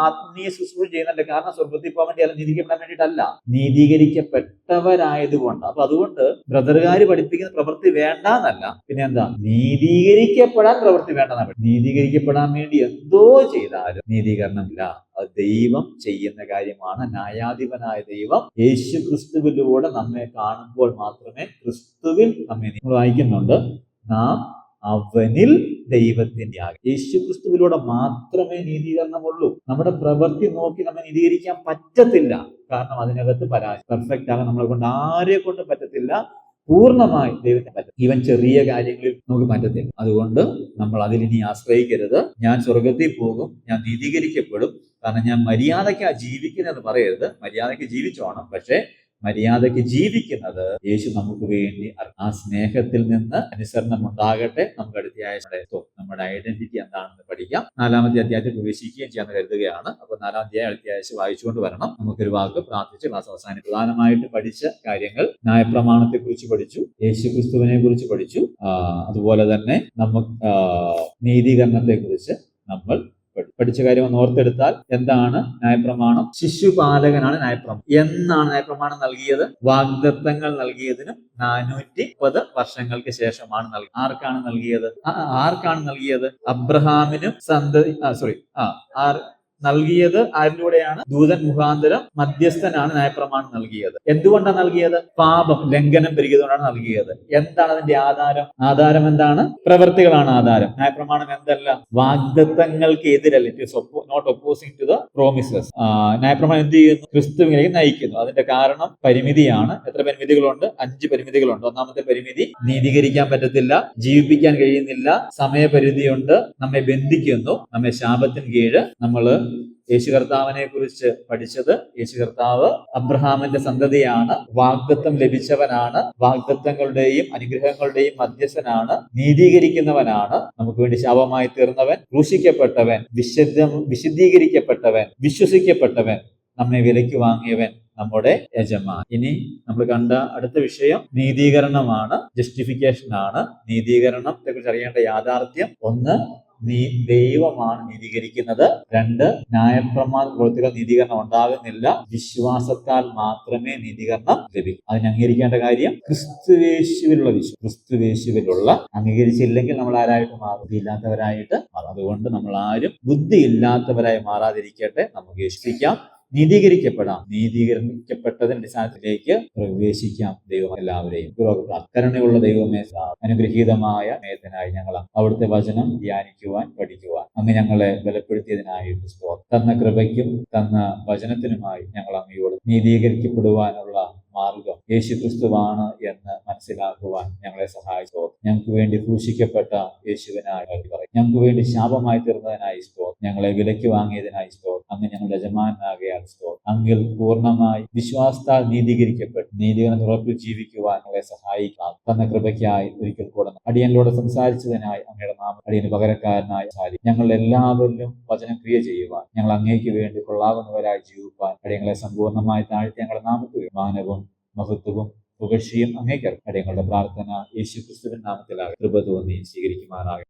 ആത്മീയ ശുശ്രൂഷ ചെയ്യുന്നുണ്ട്. കാരണം സ്വർഗത്തിൽ പോകാൻ വേണ്ടി, അല്ല നീതീകരിക്കാൻ വേണ്ടിയിട്ടല്ല, നീതീകരിക്കപ്പെട്ടവരായതുകൊണ്ട്. അപ്പൊ അതുകൊണ്ട് ബ്രദറുകാര് പഠിപ്പിക്കുന്ന പ്രവൃത്തി വേണ്ട എന്നല്ല, പിന്നെ എന്താ? നീതീകരിക്കപ്പെടാൻ പ്രവൃത്തി വേണ്ടെന്നാണ്. നീതീകരിക്കപ്പെടാൻ വേണ്ടി എന്തോ ചെയ്താലും നീതീകരണമില്ല. അത് ദൈവം ചെയ്യുന്ന കാര്യമാണ്. ന്യായാധിപനായ ദൈവം യേശു ക്രിസ്തുവിലൂടെ നമ്മെ കാണുമ്പോൾ മാത്രമേ ക്രിസ്തുവിൽ നമ്മെ, നമ്മൾ വായിക്കുന്നുണ്ട്, നാം അവനിൽ ദൈവത്തിന്റെ ആകെ. യേശു ക്രിസ്തുവിലൂടെ മാത്രമേ നീതീകരണമുള്ളൂ. നമ്മുടെ പ്രവൃത്തി നോക്കി നമ്മെ നീതീകരിക്കാൻ പറ്റത്തില്ല. കാരണം അതിനകത്ത് പരാജയം. പെർഫെക്റ്റ് ആകാൻ നമ്മളെ കൊണ്ട് ആരെ കൊണ്ടും പറ്റത്തില്ല. പൂർണ്ണമായി ദൈവത്തിന് പറ്റും. ഈവൻ ചെറിയ കാര്യങ്ങളിൽ നമുക്ക് പറ്റത്തില്ല. അതുകൊണ്ട് നമ്മൾ അതിലിനി ആശ്രയിക്കരുത്. ഞാൻ സ്വർഗത്തിൽ പോകും, ഞാൻ നീതീകരിക്കപ്പെടും, കാരണം ഞാൻ മര്യാദയ്ക്കാ ജീവിക്കുന്നതെന്ന് പറയരുത്. മര്യാദയ്ക്ക് ജീവിച്ചോണം, പക്ഷെ മര്യാദയ്ക്ക് ജീവിക്കുന്നത് യേശു നമുക്ക് വേണ്ടി. ആ സ്നേഹത്തിൽ നിന്ന് അനുസരണം ഉണ്ടാകട്ടെ. നമുക്ക് അടുത്ത നമ്മുടെ ഐഡന്റിറ്റി എന്താണെന്ന് പഠിക്കാം. 4-ാമത്തെ അധ്യായത്തിൽ പ്രവേശിക്കുകയും ചെയ്യാന്ന് കരുതുകയാണ്. അപ്പൊ 4-ാം അധ്യായം അടുത്ത ആഴ്ച വായിച്ചുകൊണ്ട് വരണം. നമുക്കൊരു വാക്ക് പ്രാർത്ഥിച്ച് ക്ലാസ് അവസാനം. പ്രധാനമായിട്ട് പഠിച്ച കാര്യങ്ങൾ, ന്യായപ്രമാണത്തെ കുറിച്ച് പഠിച്ചു, യേശു ക്രിസ്തുവിനെ കുറിച്ച് പഠിച്ചു, അതുപോലെ തന്നെ നമുക്ക് നീതീകരണത്തെ കുറിച്ച് നമ്മൾ പഠിച്ച കാര്യം ഒന്ന് ഓർത്തെടുത്താൽ, എന്താണ് ന്യായപ്രമാണം? ശിശുപാലകനാണ് ന്യായപ്രമാണം. എന്നാണ് ന്യായപ്രമാണം നൽകിയത്? വാഗ്ദത്തങ്ങൾ നൽകിയതിനും 430 വർഷങ്ങൾക്ക് ശേഷമാണ് നൽകിയത്. ആർക്കാണ് നൽകിയത്? അബ്രഹാമിനും നൽകിയത് ആരിലൂടെയാണ്? ദൂതൻ മുഖാന്തരം മധ്യസ്ഥനാണ് ന്യായപ്രമാണം നൽകിയത്. എന്തുകൊണ്ടാണ് നൽകിയത്? പാപം ലംഘനം പെരുകിയതുകൊണ്ടാണ് നൽകിയത്. എന്താണ് അതിന്റെ ആധാരം? ആധാരം എന്താണ്? പ്രവൃത്തികളാണ് ആധാരം. ന്യായപ്രമാണം എന്തല്ല? വാഗ്ദത്തങ്ങൾക്ക് എതിരല്ല. It is not opposing to the promises. ന്യായപ്രമാണം എന്ത് ചെയ്യുന്നു? ക്രിസ്തുവിലേക്ക് നയിക്കുന്നു. അതിന്റെ കാരണം പരിമിതിയാണ്. എത്ര പരിമിതികളുണ്ട്? 5 പരിമിതികളുണ്ട്. ഒന്നാമത്തെ പരിമിതി, നീതീകരിക്കാൻ പറ്റത്തില്ല, ജീവിപ്പിക്കാൻ കഴിയുന്നില്ല, സമയപരിധിയുണ്ട്, നമ്മെ ബന്ധിക്കുന്നു, നമ്മെ ശാപത്തിന് കീഴ് നമ്മൾ യേശു കർത്താവിനെ കുറിച്ച് പഠിച്ചത്, യേശു കർത്താവ് അബ്രഹാമിന്റെ സന്തതിയാണ്, വാഗ്ദത്തം ലഭിച്ചവനാണ്, വാഗ്ദത്തങ്ങളുടെയും അനുഗ്രഹങ്ങളുടെയും മധ്യസ്ഥനാണ്, നീതീകരിക്കുന്നവനാണ്, നമുക്ക് വേണ്ടി ശാപമായി തീർന്നവൻ, ക്രൂശിക്കപ്പെട്ടവൻ, വിശുദ്ധീകരിക്കപ്പെട്ടവൻ, വിശ്വസിക്കപ്പെട്ടവൻ, നമ്മെ വിലയ്ക്ക് വാങ്ങിയവൻ, നമ്മുടെ യജമാൻ. ഇനി നമ്മൾ കണ്ട അടുത്ത വിഷയം നീതീകരണമാണ്, ജസ്റ്റിഫിക്കേഷൻ ആണ്. നീതീകരണത്തെ കുറിച്ച് അറിയേണ്ട യാഥാർത്ഥ്യം: ഒന്ന്, ദൈവമാണ് നീതീകരിക്കുന്നത്. രണ്ട്, ന്യായപ്രമാണ പ്രവൃത്തികൾ നീതീകരണം ഉണ്ടാകുന്നില്ല. വിശ്വാസത്താൽ മാത്രമേ നീതീകരണം ലഭിക്കൂ. അതിന് അംഗീകരിക്കേണ്ട കാര്യം ക്രിസ്തുവേശുവിലുള്ള വിശ്വാസം. ക്രിസ്തുവേശുവിലുള്ള അംഗീകരിച്ചില്ലെങ്കിൽ നമ്മൾ ആരായിട്ട് മാറും? ബുദ്ധിയില്ലാത്തവരായിട്ട് മാറും. അതുകൊണ്ട് നമ്മൾ ആരും ബുദ്ധിയില്ലാത്തവരായി മാറാതിരിക്കട്ടെ. നമുക്ക് വിശ്വസിക്കാം, നീതീകരിക്കപ്പെടാം. നീതീകരിക്കപ്പെട്ടതിന്റെ അടിസ്ഥാനത്തിലേക്ക് പ്രവേശിക്കാം. ദൈവം എല്ലാവരെയും കരുണയുള്ള ദൈവമേ, അനുഗ്രഹീതമായ സമയത്തിനായി ഞങ്ങൾ അവിടുത്തെ വചനം ധ്യാനിക്കുവാൻ, പഠിക്കുവാൻ അങ്ങ് ഞങ്ങളെ ബലപ്പെടുത്തിയതിനായിട്ട് സ്തോത്രം. തന്ന കൃപയ്ക്കും തന്ന വചനത്തിനുമായി ഞങ്ങൾ അങ്ങയോട് നീതീകരിക്കപ്പെടുവാനുള്ള മാർഗം യേശുക്രിസ്തുവാണ് എന്ന് മനസ്സിലാക്കുവാൻ ഞങ്ങളെ സഹായിച്ചു. ഞങ്ങൾക്ക് വേണ്ടി ക്രൂശിക്കപ്പെട്ട യേശുവിനായി പറയും. ഞങ്ങൾക്ക് വേണ്ടി ശാപമായി തീർന്നതിനായി സ്തോത്രം. ഞങ്ങളെ വിലയ്ക്ക് വാങ്ങിയതിനായി സ്തോത്രം. അങ്ങ് ഞങ്ങളുടെ യജമാനാകയാൽ സ്തോത്രം. അങ്ങിൽ പൂർണ്ണമായി വിശ്വാസത്താൽ നീതീകരിക്കപ്പെട്ടു നീതിയുടെ ഉറപ്പിൽ ജീവിക്കുവാൻ ഞങ്ങളെ സഹായിക്കാം. തന്ന കൃപയ്ക്കായി ഒരിക്കൽ കൂടെ അടിയനിലൂടെ സംസാരിച്ചതിനായി അങ്ങയുടെ നാമം അടിയന് പകരക്കാരനായി ഞങ്ങൾ എല്ലാവരിലും വചനം ക്രിയ ചെയ്യുവാൻ, ഞങ്ങൾ അങ്ങേക്ക് വേണ്ടി കൊള്ളാവുന്നവരായി ജീവിപ്പാൻ അടിയങ്ങളെ സമ്പൂർണ്ണമായി താഴ്ത്തി ഞങ്ങളുടെ നാമത്തിൽ മാനവും മഹത്വവും പുകഴ്ചയും അങ്ങേക്ക് അടിയങ്ങളുടെ പ്രാർത്ഥന യേശുക്രിസ്തുവിൻ നാമത്തിലാകെ കൃപ തോന്നി സ്വീകരിക്കുമാറാകട്ടെ.